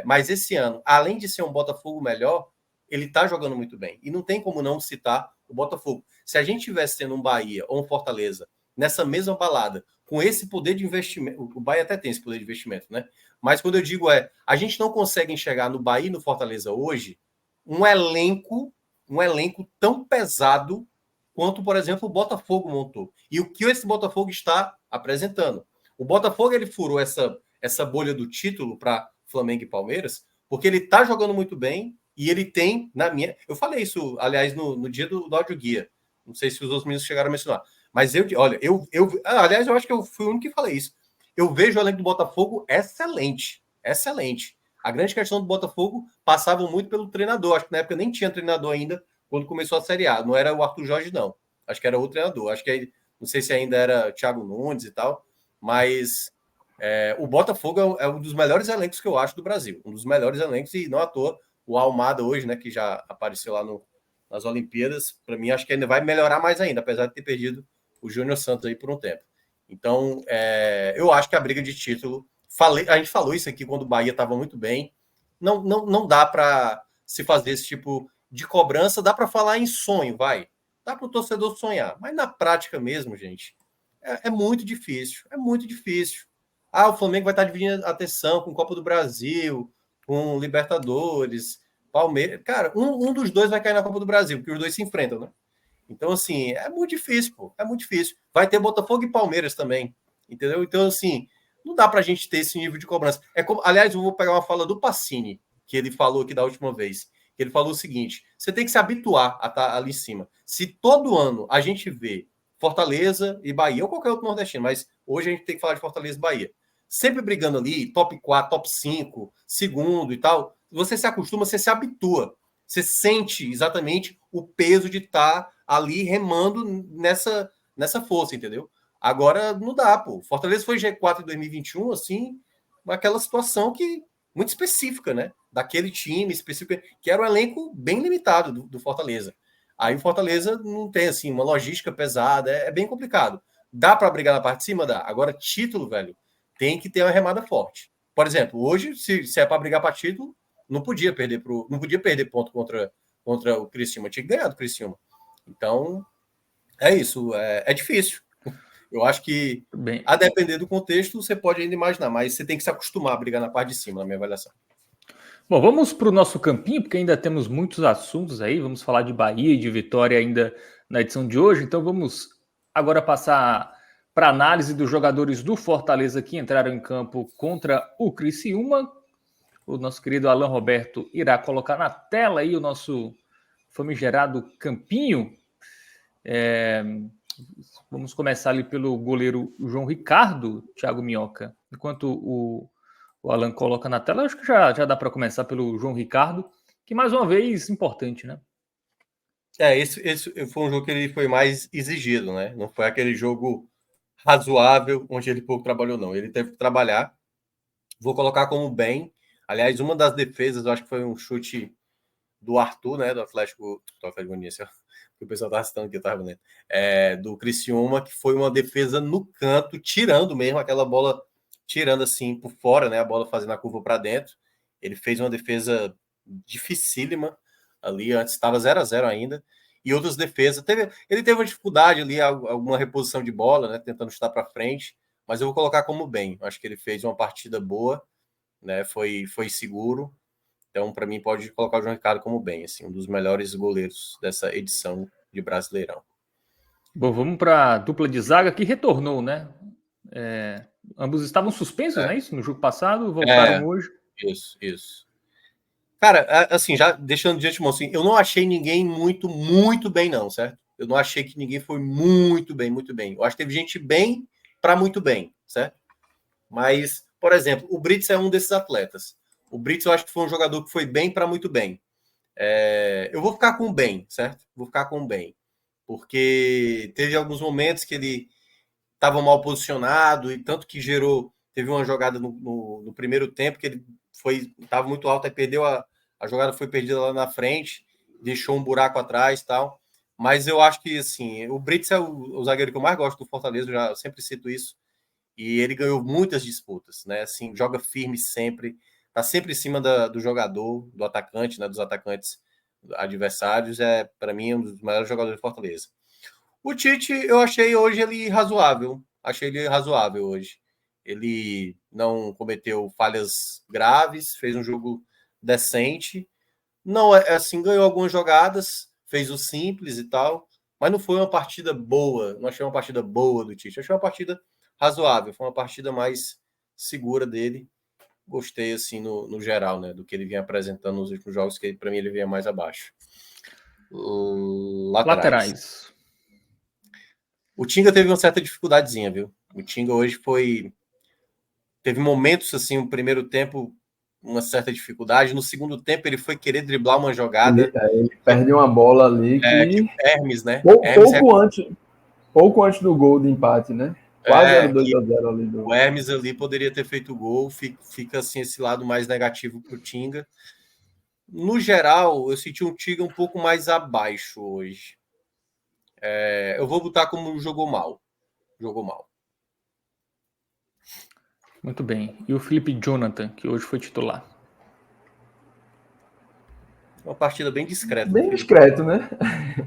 [SPEAKER 2] Mas esse ano, além de ser um Botafogo melhor, ele está jogando muito bem. E não tem como não citar o Botafogo. Se a gente tivesse tendo um Bahia ou um Fortaleza nessa mesma balada, com esse poder de investimento, o Bahia até tem esse poder de investimento, né? Mas quando eu digo a gente não consegue enxergar no Bahia e no Fortaleza hoje um elenco tão pesado quanto, por exemplo, o Botafogo montou. E o que esse Botafogo está apresentando. O Botafogo, ele furou essa bolha do título para Flamengo e Palmeiras, porque ele está jogando muito bem e ele tem, eu falei isso, aliás, no dia do áudio guia. Não sei se os outros meninos chegaram a mencionar. Mas aliás, eu acho que eu fui o único que falei isso. Eu vejo o elenco do Botafogo excelente. Excelente. A grande questão do Botafogo passava muito pelo treinador. Acho que na época nem tinha treinador ainda quando começou a Série A. Não era o Arthur Jorge, não. Acho que era outro treinador. Acho que não sei se ainda era Thiago Nunes e tal. Mas o Botafogo é um dos melhores elencos que eu acho do Brasil. Um dos melhores elencos, e não à toa. O Almada hoje, né, que já apareceu lá nas Olimpíadas, para mim acho que ainda vai melhorar mais ainda, apesar de ter perdido o Júnior Santos aí por um tempo. Então, eu acho que a briga de título... a gente falou isso aqui quando o Bahia estava muito bem. Não dá para se fazer esse tipo de cobrança. Dá para falar em sonho, vai. Dá para o torcedor sonhar. Mas na prática mesmo, gente, é muito difícil. É muito difícil. O Flamengo vai estar dividindo a atenção com Copa do Brasil, com Libertadores, Palmeiras. Cara, um dos dois vai cair na Copa do Brasil, porque os dois se enfrentam, né? Então, assim, é muito difícil, pô. É muito difícil. Vai ter Botafogo e Palmeiras também, entendeu? Então, assim, não dá pra gente ter esse nível de cobrança. Aliás, eu vou pegar uma fala do Pacini, que ele falou aqui da última vez. Ele falou o seguinte: você tem que se habituar a estar ali em cima. Se todo ano a gente vê Fortaleza e Bahia, ou qualquer outro nordestino, mas hoje a gente tem que falar de Fortaleza e Bahia, sempre brigando ali, top 4, top 5, segundo e tal, você se acostuma, você se habitua. Você sente exatamente o peso de estar ali remando nessa força, entendeu? Agora não dá, pô. Fortaleza foi G4 em 2021, assim, aquela situação muito específica, né? Daquele time específico, que era um elenco bem limitado do Fortaleza. Aí o Fortaleza não tem, assim, uma logística pesada, é bem complicado. Dá para brigar na parte de cima? Dá. Agora, título, velho, tem que ter uma remada forte. Por exemplo, hoje, se é para brigar para título, não podia perder ponto contra o Criciúma, tinha que ganhar do Criciúma. Então, é isso, é difícil. Eu acho que, a depender do contexto, você pode ainda imaginar, mas você tem que se acostumar a brigar na parte de cima, na minha avaliação.
[SPEAKER 1] Bom, vamos para o nosso campinho, porque ainda temos muitos assuntos aí, vamos falar de Bahia e de Vitória ainda na edição de hoje, então vamos agora passar para análise dos jogadores do Fortaleza que entraram em campo contra o Criciúma. O nosso querido Alan Roberto irá colocar na tela aí o nosso famigerado campinho. Vamos começar ali pelo goleiro João Ricardo, Thiago Minhoca. Enquanto o Alan coloca na tela, acho que já dá para começar pelo João Ricardo, que mais uma vez importante, né?
[SPEAKER 2] Esse foi um jogo que ele foi mais exigido, né? Não foi aquele jogo razoável onde ele pouco trabalhou, não. Ele teve que trabalhar. Vou colocar como bem. Aliás, uma das defesas, eu acho que foi um chute do Arthur, né? Do Atlético Goianiense. O pessoal tá citando que eu tava vendo. Do Criciúma, que foi uma defesa no canto, tirando mesmo aquela bola, tirando assim por fora, né? A bola fazendo a curva para dentro. Ele fez uma defesa dificílima ali, antes estava 0-0 ainda. E outras defesas. Ele teve uma dificuldade ali, alguma reposição de bola, né? Tentando chutar para frente. Mas eu vou colocar como bem. Acho que ele fez uma partida boa, né? Foi seguro. Então, para mim, pode colocar o João Ricardo como bem, assim, um dos melhores goleiros dessa edição de Brasileirão.
[SPEAKER 1] Bom, vamos para a dupla de zaga que retornou, né? Ambos estavam suspensos, não é isso? No jogo passado, voltaram hoje.
[SPEAKER 2] Isso. Cara, assim, já deixando de antemão, assim, eu não achei ninguém muito, muito bem, não, certo? Eu não achei que ninguém foi muito bem, muito bem. Eu acho que teve gente bem para muito bem, certo? Mas, por exemplo, o Brits é um desses atletas. O Brits eu acho que foi um jogador que foi bem para muito bem. Eu vou ficar com o bem, certo? Vou ficar com o bem. Porque teve alguns momentos que ele estava mal posicionado e tanto que teve uma jogada no primeiro tempo que ele estava muito alto e perdeu a jogada, foi perdida lá na frente, deixou um buraco atrás e tal. Mas eu acho que, assim, o Brits é o zagueiro que eu mais gosto do Fortaleza, eu sempre cito isso, e ele ganhou muitas disputas, né? Assim, joga firme sempre, tá sempre em cima do jogador, do atacante, né? Dos atacantes adversários, para mim, um dos melhores jogadores do Fortaleza. O Tite, eu achei hoje ele razoável. Achei ele razoável hoje. Ele não cometeu falhas graves, fez um jogo decente. Não é assim, ganhou algumas jogadas, fez o simples e tal, mas não foi uma partida boa. Não achei uma partida boa do Tite. Achei uma partida razoável. Foi uma partida mais segura dele. Gostei, assim, no geral, né? Do que ele vinha apresentando nos últimos jogos, que para mim ele vinha mais abaixo. Laterais. O Tinga teve uma certa dificuldadezinha, viu? O Tinga hoje teve momentos, assim, no primeiro tempo, uma certa dificuldade. No segundo tempo, ele foi querer driblar uma jogada.
[SPEAKER 3] Ele perde uma bola ali que
[SPEAKER 2] Hermes, né?
[SPEAKER 3] Pouco antes do gol de empate, né? Quase era 2-0 ali.
[SPEAKER 2] O Hermes ali poderia ter feito o gol. Fica, assim, esse lado mais negativo pro Tinga. No geral, eu senti um Tinga um pouco mais abaixo hoje. Eu vou botar como jogou mal. Jogou mal.
[SPEAKER 1] Muito bem. E o Felipe Jonathan, que hoje foi titular?
[SPEAKER 2] Uma partida bem discreta.
[SPEAKER 3] Bem discreto, né?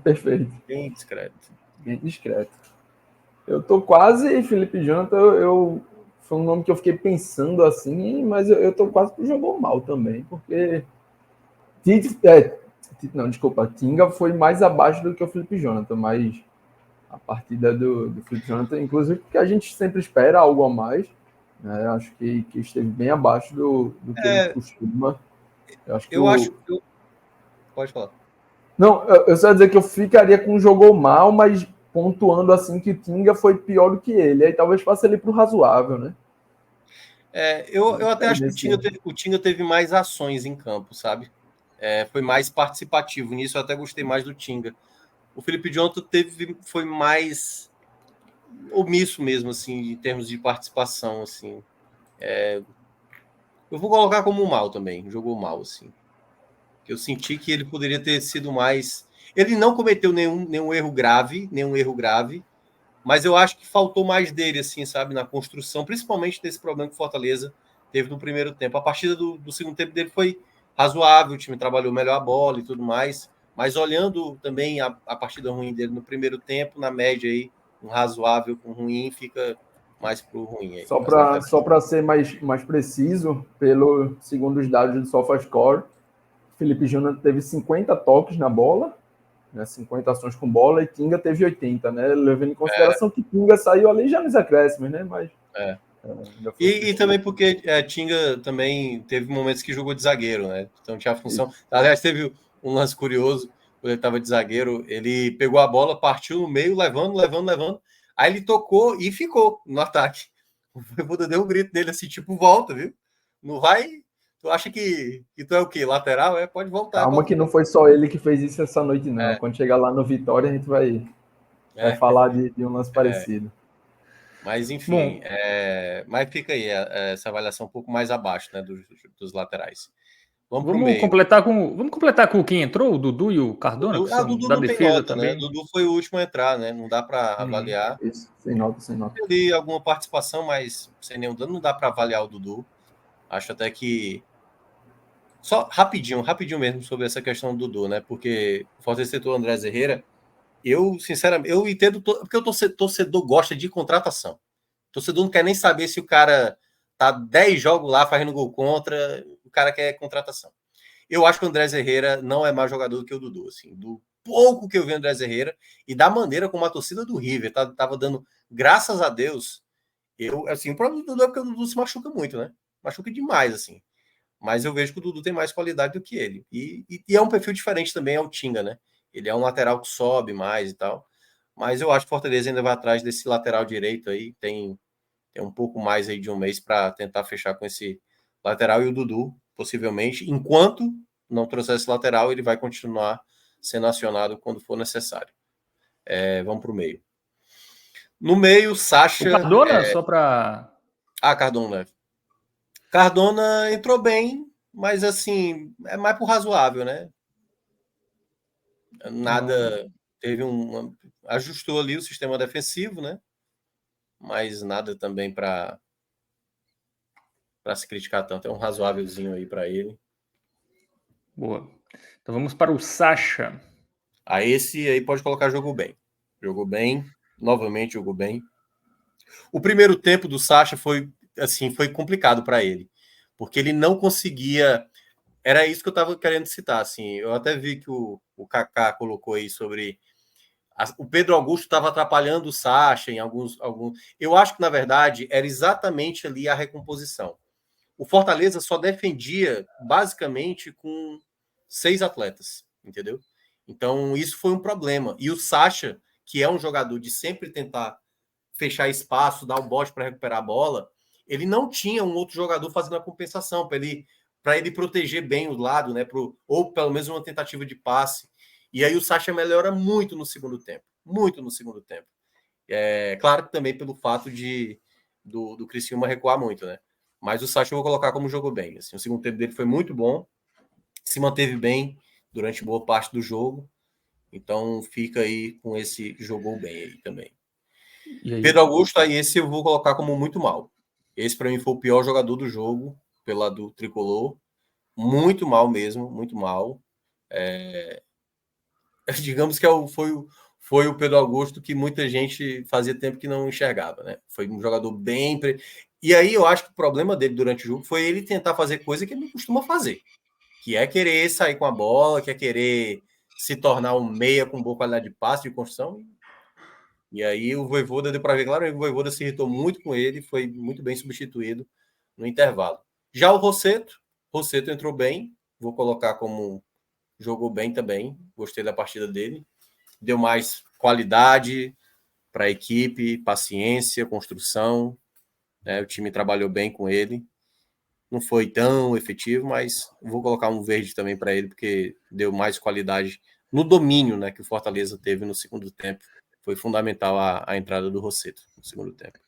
[SPEAKER 3] Perfeito.
[SPEAKER 2] Bem discreto.
[SPEAKER 3] Bem discreto. Eu tô quase, Felipe Jonathan, foi um nome que eu fiquei pensando assim, mas eu tô quase que jogou mal também, porque Tinga foi mais abaixo do que o Felipe Jonathan, mas a partida do Felipe Jonathan, inclusive porque a gente sempre espera algo a mais, né? Acho que esteve bem abaixo do que ele costuma.
[SPEAKER 2] Pode falar.
[SPEAKER 3] Não, eu só ia dizer que eu ficaria com jogou mal, mas pontuando assim que Tinga foi pior do que ele. Aí talvez faça ele pro razoável, né?
[SPEAKER 2] Eu até acho que o Tinga teve mais ações em campo, sabe? Foi mais participativo. Nisso eu até gostei mais do Tinga. O Felipe Jonathan foi mais omisso mesmo, assim, em termos de participação, assim. Eu vou colocar como mal também. Jogou mal, assim. Eu senti que ele poderia ter sido mais... Ele não cometeu nenhum erro grave, mas eu acho que faltou mais dele, assim, sabe, na construção, principalmente desse problema que o Fortaleza teve no primeiro tempo. A partida do segundo tempo dele foi razoável, o time trabalhou melhor a bola e tudo mais, mas olhando também a partida ruim dele no primeiro tempo, na média aí, um razoável com ruim, fica mais pro ruim aí.
[SPEAKER 3] Só para ser mais preciso, segundo os dados do SofaScore, Felipe Jonathan teve 50 toques na bola, né, 50 ações com bola, e Tinga teve 80, né? Levando em consideração que Tinga saiu ali já nos acréscimos, né? Mas.
[SPEAKER 2] E também porque Tinga também teve momentos que jogou de zagueiro, né? Então tinha a função. Isso. Aliás, teve um lance curioso, quando ele estava de zagueiro, ele pegou a bola, partiu no meio, levando. Aí ele tocou e ficou no ataque. O Voivoda deu um grito dele assim, tipo, volta, viu? Não vai. Tu acha que tu é o quê? Lateral? Pode voltar.
[SPEAKER 3] Calma que não foi só ele que fez isso essa noite, não. Quando chegar lá no Vitória, a gente vai falar de um lance parecido.
[SPEAKER 2] Mas, enfim, mas fica aí essa avaliação um pouco mais abaixo, né, dos laterais.
[SPEAKER 1] Vamos completar com quem entrou, o Dudu e o Cardona, que são
[SPEAKER 2] Dudu
[SPEAKER 1] da
[SPEAKER 2] não
[SPEAKER 1] defesa
[SPEAKER 2] tem nota,
[SPEAKER 1] também.
[SPEAKER 2] Né? Dudu foi o último a entrar, né? Não dá para avaliar.
[SPEAKER 3] Isso, sem nota.
[SPEAKER 2] Teve alguma participação, mas sem nenhum dano, não dá para avaliar o Dudu. Acho até que... Só rapidinho mesmo sobre essa questão do Dudu, né? Porque o Fortaleza citou o André Herrera. Eu, sinceramente, eu entendo... Porque o torcedor gosta de contratação. O torcedor não quer nem saber se o cara tá 10 jogos lá fazendo gol contra, o cara quer contratação. Eu acho que o André Herrera não é mais jogador do que o Dudu, assim, do pouco que eu vi o André Herrera e da maneira como a torcida do River tava dando, graças a Deus, o problema do Dudu é porque o Dudu se machuca muito, né? Machuca demais, assim. Mas eu vejo que o Dudu tem mais qualidade do que ele. E é um perfil diferente também ao Tinga, né? Ele é um lateral que sobe mais e tal. Mas eu acho que o Fortaleza ainda vai atrás desse lateral direito aí. Tem um pouco mais aí de um mês para tentar fechar com esse lateral. E o Dudu possivelmente, enquanto não trouxer esse lateral, ele vai continuar sendo acionado quando for necessário. Vamos para o meio. No meio, Sacha...
[SPEAKER 1] O Cardona, só para...
[SPEAKER 2] Cardona. Cardona entrou bem, mas assim, é mais pro razoável, né? Nada... Teve ajustou ali o sistema defensivo, né? Mas nada também para se criticar tanto. É um razoávelzinho aí para ele.
[SPEAKER 1] Boa. Então vamos para o Sacha.
[SPEAKER 2] Esse aí pode colocar jogou bem. Jogou bem, novamente jogou bem. O primeiro tempo do Sacha foi complicado para ele, porque ele não conseguia. Era isso que eu estava querendo citar. Assim, eu até vi que o Kaká colocou aí sobre o Pedro Augusto estava atrapalhando o Sacha em alguns. Eu acho que, na verdade, era exatamente ali a recomposição. O Fortaleza só defendia, basicamente, com 6 atletas, entendeu? Então, isso foi um problema. E o Sacha, que é um jogador de sempre tentar fechar espaço, dar o bote para recuperar a bola, ele não tinha um outro jogador fazendo a compensação para ele proteger bem o lado, né? Ou pelo menos uma tentativa de passe. E aí o Sacha melhora muito no segundo tempo. Muito no segundo tempo. Claro que também pelo fato do Criciúma recuar muito, né? Mas o Sacha eu vou colocar como jogou bem. Assim, o segundo tempo dele foi muito bom. Se manteve bem durante boa parte do jogo. Então fica aí com esse jogou bem aí também. Pedro Augusto, aí esse eu vou colocar como muito mal. Esse para mim foi o pior jogador do jogo, pela do Tricolor. Muito mal mesmo, muito mal. Digamos que foi o Pedro Augusto que muita gente fazia tempo que não enxergava, né? Foi um jogador bem... E aí eu acho que o problema dele durante o jogo foi ele tentar fazer coisa que ele não costuma fazer, que é querer sair com a bola, que é querer se tornar um meia com boa qualidade de passe, de construção. E aí o Vojvoda, deu para ver claro, o Vojvoda se irritou muito com ele, foi muito bem substituído no intervalo. Já o Rossetto entrou bem, vou colocar como jogou bem também, gostei da partida dele, deu mais qualidade para a equipe, paciência, construção, né? O time trabalhou bem com ele, não foi tão efetivo, mas vou colocar um verde também para ele, porque deu mais qualidade no domínio, né, que o Fortaleza teve no segundo tempo. Foi fundamental a entrada do Rossetto no segundo tempo.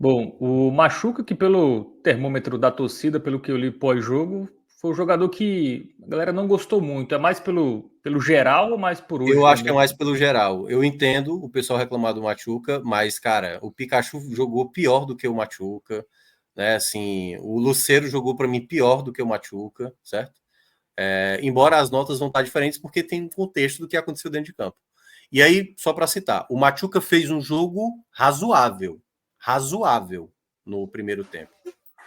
[SPEAKER 1] Bom, o Machuca, que pelo termômetro da torcida, pelo que eu li pós-jogo, foi um jogador que a galera não gostou muito. É mais pelo geral ou mais por hoje?
[SPEAKER 2] Eu acho que é mais pelo geral. Eu entendo o pessoal reclamar do Machuca, mas, cara, o Pikachu jogou pior do que o Machuca, né? Assim, o Lucero jogou para mim pior do que o Machuca, certo? Embora as notas vão estar diferentes, porque tem um contexto do que aconteceu dentro de campo. E aí, só para citar, o Machuca fez um jogo razoável no primeiro tempo.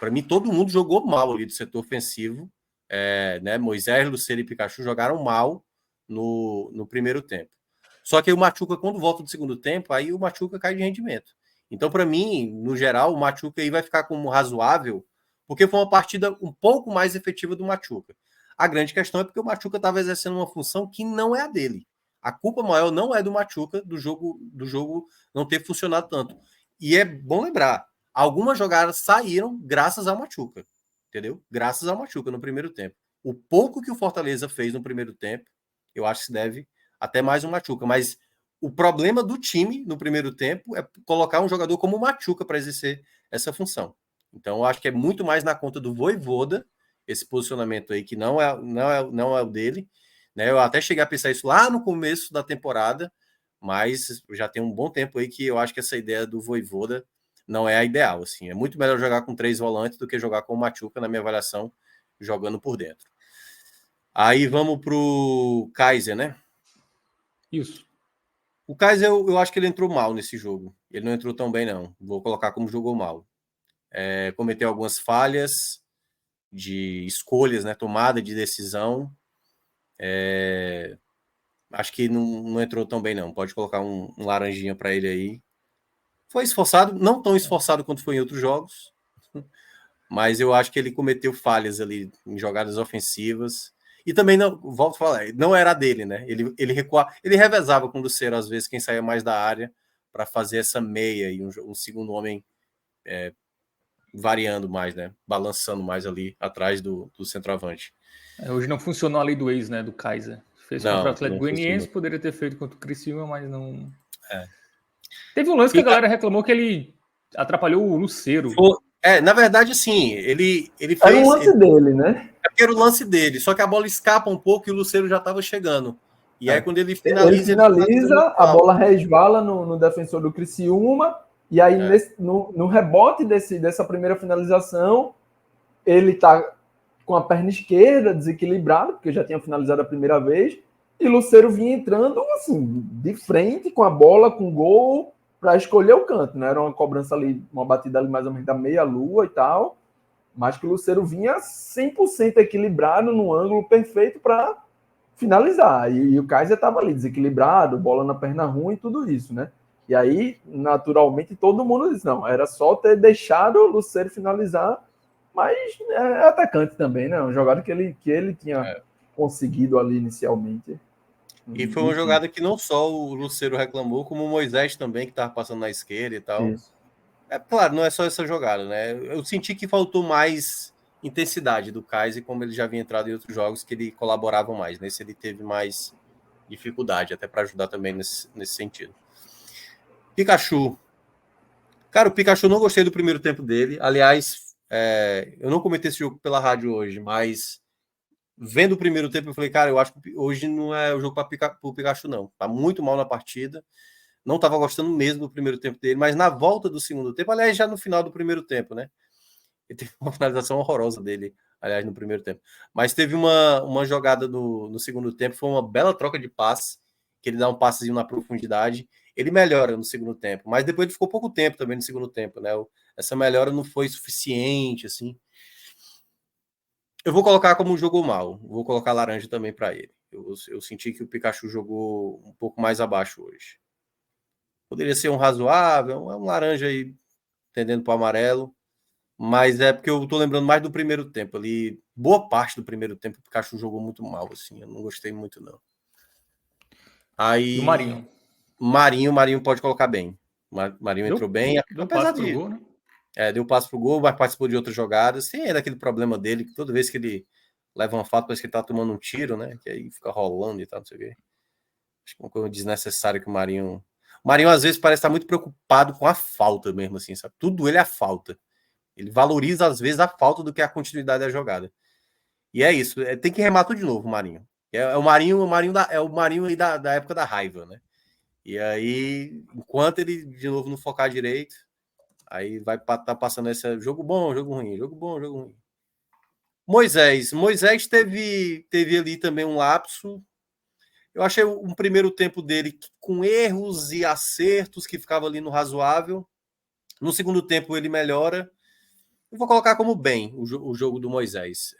[SPEAKER 2] Para mim, todo mundo jogou mal ali do setor ofensivo. Né? Moisés, Lucero e Pikachu jogaram mal no primeiro tempo. Só que aí o Machuca, quando volta do segundo tempo, aí o Machuca cai de rendimento. Então, para mim, no geral, o Machuca aí vai ficar como razoável, porque foi uma partida um pouco mais efetiva do Machuca. A grande questão é porque o Machuca estava exercendo uma função que não é a dele. A culpa maior não é do Machuca, do jogo não ter funcionado tanto. E é bom lembrar, algumas jogadas saíram graças ao Machuca, entendeu? Graças ao Machuca no primeiro tempo. O pouco que o Fortaleza fez no primeiro tempo, eu acho que se deve até mais um Machuca. Mas o problema do time no primeiro tempo é colocar um jogador como o Machuca para exercer essa função. Então, eu acho que é muito mais na conta do Vojvoda, esse posicionamento aí que não é o dele. Né? Eu até cheguei a pensar isso lá no começo da temporada, mas já tem um bom tempo aí que eu acho que essa ideia do Vojvoda não é a ideal. Assim. É muito melhor jogar com 3 volantes do que jogar com o Machuca, na minha avaliação, jogando por dentro. Aí vamos para o Kaiser, né?
[SPEAKER 1] Isso.
[SPEAKER 2] O Kaiser, eu acho que ele entrou mal nesse jogo. Ele não entrou tão bem, não. Vou colocar como jogou mal. Cometeu algumas falhas de escolhas, né? Tomada de decisão. Acho que não entrou tão bem, não. Pode colocar um laranjinha para ele aí. Foi esforçado, não tão esforçado quanto foi em outros jogos, mas eu acho que ele cometeu falhas ali em jogadas ofensivas. E também, não, volto a falar, não era dele, né? Ele recuava, ele revezava com o Lucero, às vezes, quem saía mais da área, para fazer essa meia e um segundo homem variando mais, né? Balançando mais ali atrás do centroavante.
[SPEAKER 1] Hoje não funcionou a lei do ex, né? Do Kaiser. Fez contra o Atlético Goianiense, poderia ter feito contra o Criciúma, mas não. Teve um lance que a galera reclamou que ele atrapalhou o Lucero.
[SPEAKER 2] Na verdade, sim. Ele fez.
[SPEAKER 3] Era o lance dele, né?
[SPEAKER 2] Era o lance dele, só que a bola escapa um pouco e o Lucero já estava chegando. E aí, quando ele finaliza,
[SPEAKER 3] a bola resvala no defensor do Criciúma. E aí, no rebote dessa primeira finalização, ele tá com a perna esquerda desequilibrado, porque já tinha finalizado a primeira vez. E Lucero vinha entrando assim, de frente com a bola, com gol, para escolher o canto, né? Era uma cobrança ali, uma batida ali mais ou menos da meia-lua e tal. Mas que o Lucero vinha 100% equilibrado no ângulo perfeito para finalizar. E o Kaiser estava ali desequilibrado, bola na perna ruim, tudo isso, né? E aí, naturalmente, todo mundo disse, não, era só ter deixado o Lucero finalizar, mas é atacante também, né? Um jogada que ele tinha conseguido ali inicialmente.
[SPEAKER 2] E foi uma jogada que não só o Lucero reclamou, como o Moisés também, que estava passando na esquerda e tal.
[SPEAKER 3] Isso.
[SPEAKER 2] Claro, não é só essa jogada, né? Eu senti que faltou mais intensidade do Kaiser, como ele já havia entrado em outros jogos, que ele colaborava mais. Nesse ele teve mais dificuldade, até para ajudar também nesse sentido. Pikachu. Cara, o Pikachu não gostei do primeiro tempo dele. Aliás, eu não comentei esse jogo pela rádio hoje, mas vendo o primeiro tempo, eu falei, cara, eu acho que hoje não é o jogo para o Pikachu, não. Tá muito mal na partida. Não estava gostando mesmo do primeiro tempo dele, mas na volta do segundo tempo, aliás, já no final do primeiro tempo, né? Ele teve uma finalização horrorosa dele, aliás, no primeiro tempo. Mas teve uma jogada no segundo tempo, foi uma bela troca de passe, que ele dá um passezinho na profundidade. Ele melhora no segundo tempo, mas depois ele ficou pouco tempo também no segundo tempo, né? Essa melhora não foi suficiente, assim. Eu vou colocar como jogou mal, vou colocar laranja também para ele. Eu senti que o Pikachu jogou um pouco mais abaixo hoje. Poderia ser um razoável, um laranja aí, tendendo para o amarelo. Mas é porque eu tô lembrando mais do primeiro tempo ali. Boa parte do primeiro tempo o Pikachu jogou muito mal, assim. Eu não gostei muito, não. Aí.
[SPEAKER 1] E o Marinho?
[SPEAKER 2] Marinho pode colocar bem. Marinho entrou bem.
[SPEAKER 1] Deu passe pro gol, né?
[SPEAKER 2] Deu passe pro gol, mas participou de outras jogadas. Tem ainda aquele problema dele, que toda vez que ele leva uma falta, parece que ele tá tomando um tiro, né? Que aí fica rolando e tal, não sei o quê. Acho que é uma coisa desnecessária que o Marinho... O Marinho, às vezes, parece estar muito preocupado com a falta mesmo, assim, sabe? Tudo ele é a falta. Ele valoriza, às vezes, a falta do que a continuidade da jogada. E é isso. Tem que remar tudo de novo, o Marinho. É o Marinho aí da época da raiva, né? E aí, enquanto ele, de novo, não focar direito, aí vai estar passando esse jogo bom, jogo ruim, jogo bom, jogo ruim. Moisés teve ali também um lapso. Eu achei um primeiro tempo dele com erros e acertos que ficava ali no razoável. No segundo tempo ele melhora. Eu vou colocar como bem o jogo do Moisés.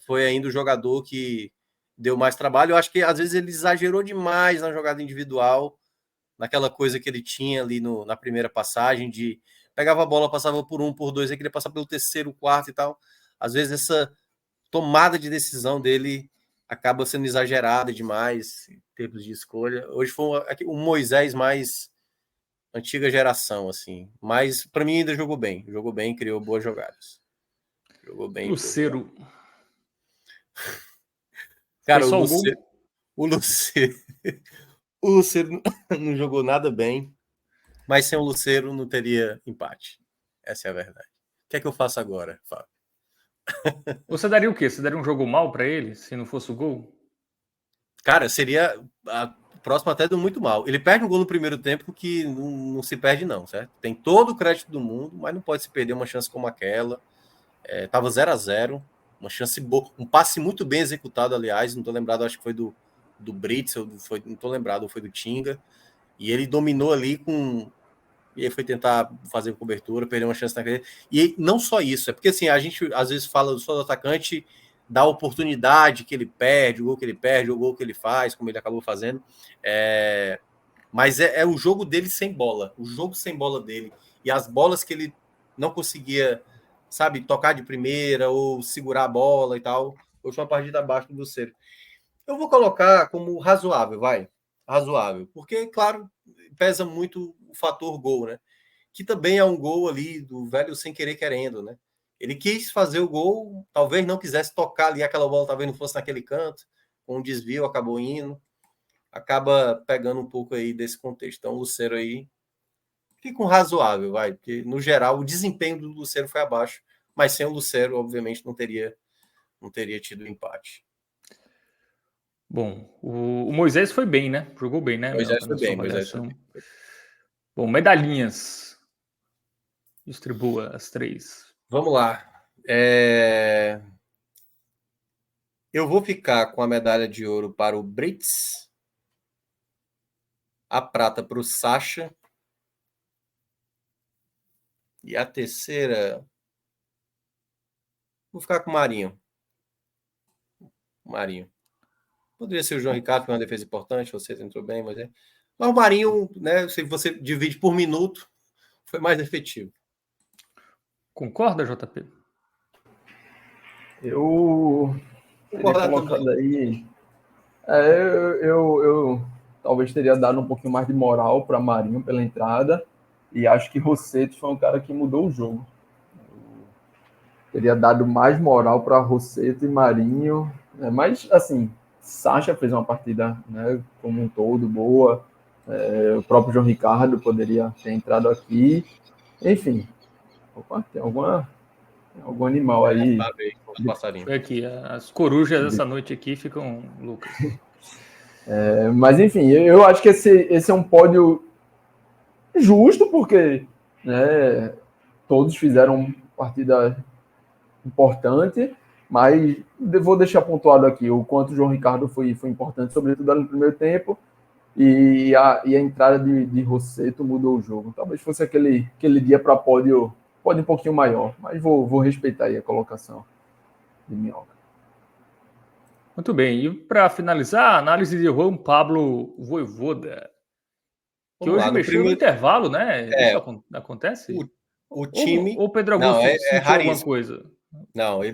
[SPEAKER 2] Foi ainda o jogador que deu mais trabalho. Eu acho que às vezes ele exagerou demais na jogada individual, naquela coisa que ele tinha ali na primeira passagem, de pegava a bola, passava por um, por dois, aí queria passar pelo terceiro, quarto e tal. Às vezes essa tomada de decisão dele acaba sendo exagerada demais em termos de escolha. Hoje foi um Moisés mais antiga geração, assim. Mas para mim ainda jogou bem, criou boas jogadas. Jogou bem.
[SPEAKER 1] Lucero.
[SPEAKER 2] Cara, o Lucero não jogou nada bem, mas sem o Lucero não teria empate. Essa é a verdade. O que é que eu faço agora, Fábio?
[SPEAKER 1] Você daria o quê? Você daria um jogo mal para ele, se não fosse o gol?
[SPEAKER 2] Cara, seria a próxima até do muito mal. Ele perde um gol no primeiro tempo que não se perde não, certo? Tem todo o crédito do mundo, mas não pode se perder uma chance como aquela. Tava 0-0, uma chance boa, um passe muito bem executado, aliás, não tô lembrado, acho que foi do Brits, não tô lembrado, foi do Tinga, e ele dominou ali e aí foi tentar fazer cobertura, perdeu uma chance naquele. E não só isso, é porque assim, a gente às vezes fala só do atacante, da oportunidade que ele perde, o gol que ele perde, o gol que ele faz, como ele acabou fazendo, mas é o jogo dele sem bola, o jogo sem bola dele, e as bolas que ele não conseguia, sabe, tocar de primeira ou segurar a bola e tal. Hoje uma partida abaixo do Lucero. Eu vou colocar como razoável, vai. Razoável. Porque, claro, pesa muito o fator gol, né? que também é um gol ali do velho sem querer querendo, né? Ele quis fazer o gol, talvez não quisesse tocar ali aquela bola, talvez não fosse naquele canto, com um desvio acabou indo, acaba pegando um pouco aí desse contexto. Então o Lucero aí fica um razoável, vai, porque no geral o desempenho do Lucero foi abaixo, mas sem o Lucero, obviamente, não teria tido empate.
[SPEAKER 1] Bom, o Moisés foi bem, né? Jogou bem, né?
[SPEAKER 2] Moisés
[SPEAKER 1] Na
[SPEAKER 2] foi
[SPEAKER 1] sua
[SPEAKER 2] bem, Moisés foi
[SPEAKER 1] avaliação.
[SPEAKER 2] bem.
[SPEAKER 1] Bom, medalhinhas. Distribua as 3.
[SPEAKER 2] Vamos lá. Eu vou ficar com a medalha de ouro para o Brits, a prata para o Sacha, e a terceira vou ficar com o Marinho. Poderia ser o João Ricardo, que é uma defesa importante, você entrou bem, mas o Marinho, né, se você divide por minuto, foi mais efetivo.
[SPEAKER 1] Concorda, JP?
[SPEAKER 3] Eu teria
[SPEAKER 2] Concordar
[SPEAKER 3] colocado
[SPEAKER 2] também.
[SPEAKER 3] aí. Eu talvez teria dado um pouquinho mais de moral para Marinho pela entrada. E acho que Rosseto foi um cara que mudou o jogo. Teria dado mais moral para Rosseto e Marinho. Mas, assim, Sacha fez uma partida, né, como um todo boa. O próprio João Ricardo poderia ter entrado aqui. Enfim, opa, tem algum animal aí.
[SPEAKER 2] Passarinho.
[SPEAKER 1] Foi aqui. As corujas dessa noite aqui ficam loucas.
[SPEAKER 3] Mas, enfim, eu acho que esse é um pódio justo, porque, né, todos fizeram partida importante, mas vou deixar pontuado aqui o quanto o João Ricardo foi importante, sobretudo no primeiro tempo, e a entrada de Rosseto mudou o jogo. Talvez fosse aquele dia para pódio um pouquinho maior, mas vou respeitar aí a colocação de Minhoca.
[SPEAKER 1] Muito bem. E para finalizar, a análise de Juan Pablo Vojvoda, que
[SPEAKER 2] Vamos
[SPEAKER 1] hoje
[SPEAKER 2] lá, no
[SPEAKER 1] mexeu no
[SPEAKER 2] primeiro.
[SPEAKER 1] intervalo, né? Isso acontece?
[SPEAKER 2] O time.
[SPEAKER 1] Ou Pedro
[SPEAKER 2] Não,
[SPEAKER 1] Augusto
[SPEAKER 2] é
[SPEAKER 1] sentiu alguma
[SPEAKER 2] raríssimo.
[SPEAKER 1] coisa?
[SPEAKER 2] Não, eu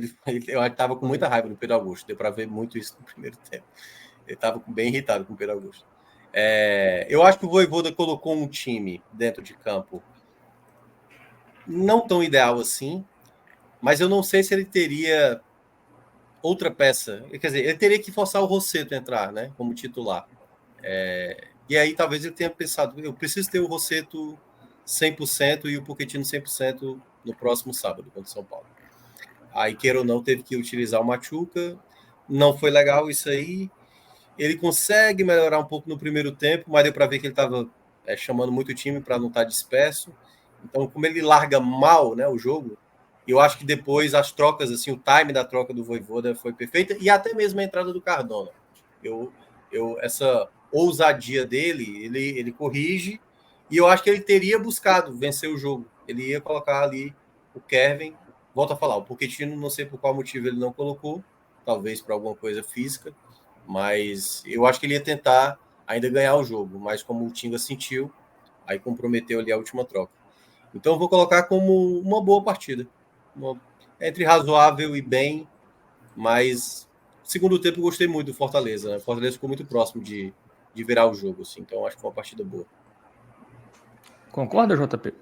[SPEAKER 2] estava com muita raiva do Pedro Augusto. Deu para ver muito isso no primeiro tempo. Ele estava bem irritado com o Pedro Augusto. Eu acho que o Vojvoda colocou um time dentro de campo não tão ideal assim, mas eu não sei se ele teria outra peça. Quer dizer, ele teria que forçar o Rosseto a entrar, né, como titular. E aí talvez ele tenha pensado, eu preciso ter o Rosseto 100% e o Pochettino 100% no próximo sábado contra o São Paulo. Aí, queira ou não, teve que utilizar o Machuca. Não foi legal isso aí. Ele consegue melhorar um pouco no primeiro tempo, mas deu para ver que ele estava chamando muito o time para não estar disperso. Então, como ele larga mal, né, o jogo, eu acho que depois as trocas, assim, o time da troca do Vojvoda foi perfeita, e até mesmo a entrada do Cardona. Essa ousadia dele, ele corrige, e eu acho que ele teria buscado vencer o jogo. Ele ia colocar ali o Kevin, volto a falar, o Pochettino, não sei por qual motivo ele não colocou, talvez por alguma coisa física, mas eu acho que ele ia tentar ainda ganhar o jogo, mas como o Tinga sentiu, aí comprometeu ali a última troca. Então eu vou colocar como uma boa partida. Entre razoável e bem, mas segundo tempo eu gostei muito do Fortaleza. Né? O Fortaleza ficou muito próximo de virar o jogo, assim, então acho que foi uma partida boa.
[SPEAKER 1] Concorda, JP?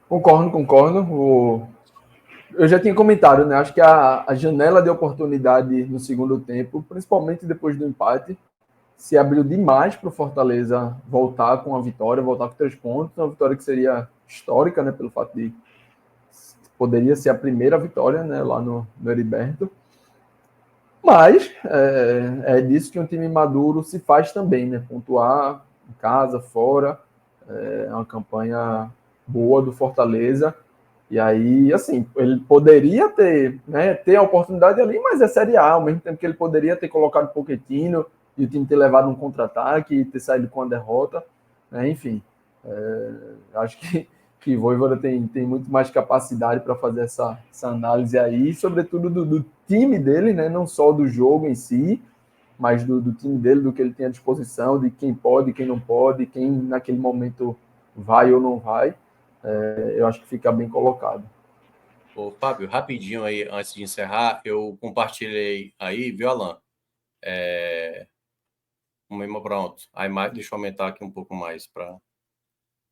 [SPEAKER 3] Concordo. Eu já tinha comentado, né? Acho que a janela de oportunidade no segundo tempo, principalmente depois do empate, se abriu demais para o Fortaleza voltar com a vitória, voltar com 3 pontos, uma vitória que seria histórica, né? Pelo fato de poderia ser a primeira vitória, né? Lá no Heriberto. Mas é disso que um time maduro se faz também, né? Pontuar em casa, fora, é uma campanha boa do Fortaleza. E aí, assim, ele poderia ter a oportunidade ali, mas é Série A, ao mesmo tempo que ele poderia ter colocado o Pochettino e o time ter levado um contra-ataque e ter saído com a derrota, né? Enfim, acho que Vojvoda tem muito mais capacidade para fazer essa análise aí, sobretudo do time dele, né? Não só do jogo em si, mas do time dele, do que ele tem à disposição, de quem pode, quem não pode, quem naquele momento vai ou não vai. Eu acho que fica bem colocado.
[SPEAKER 2] Ô, Fábio, rapidinho aí, antes de encerrar, eu compartilhei aí, viu, Alan? Pronto. A imagem, deixa eu aumentar aqui um pouco mais para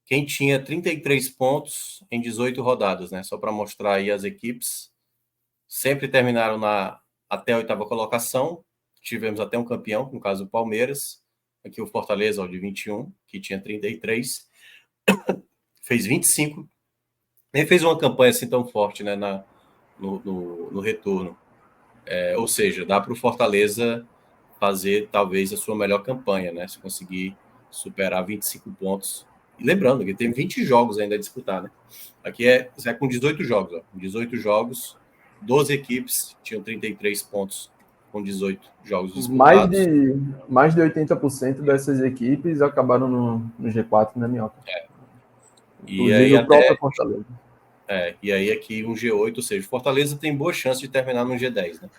[SPEAKER 2] quem tinha 33 pontos em 18 rodadas, né? Só para mostrar aí as equipes. Sempre terminaram até a 8ª colocação. Tivemos até um campeão, no caso o Palmeiras. Aqui o Fortaleza, ó, de 21, que tinha 33. Fez 25. Nem fez uma campanha assim tão forte, né, no retorno. Ou seja, dá para o Fortaleza fazer talvez a sua melhor campanha, né? Se conseguir superar 25 pontos. E lembrando que tem 20 jogos ainda a disputar, né? Aqui é com 18 jogos. Ó. 18 jogos, 12 equipes tinham 33 pontos com 18 jogos disputados.
[SPEAKER 3] Mais de 80% dessas equipes acabaram no G4, né, Minhoca?
[SPEAKER 2] E aí
[SPEAKER 3] o próprio Fortaleza.
[SPEAKER 2] E aí aqui um G8, ou seja, Fortaleza tem boa chance de terminar no G10, né?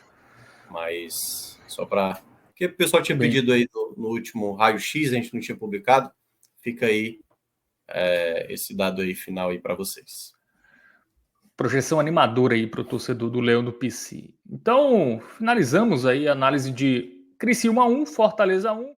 [SPEAKER 2] Mas só para... Porque o pessoal tinha pedido aí no último raio-x, a gente não tinha publicado. Fica aí esse dado aí final aí para vocês.
[SPEAKER 1] Projeção animadora aí para o torcedor do Leão do PC. Então, finalizamos aí a análise de Criciúma 1, Fortaleza 1.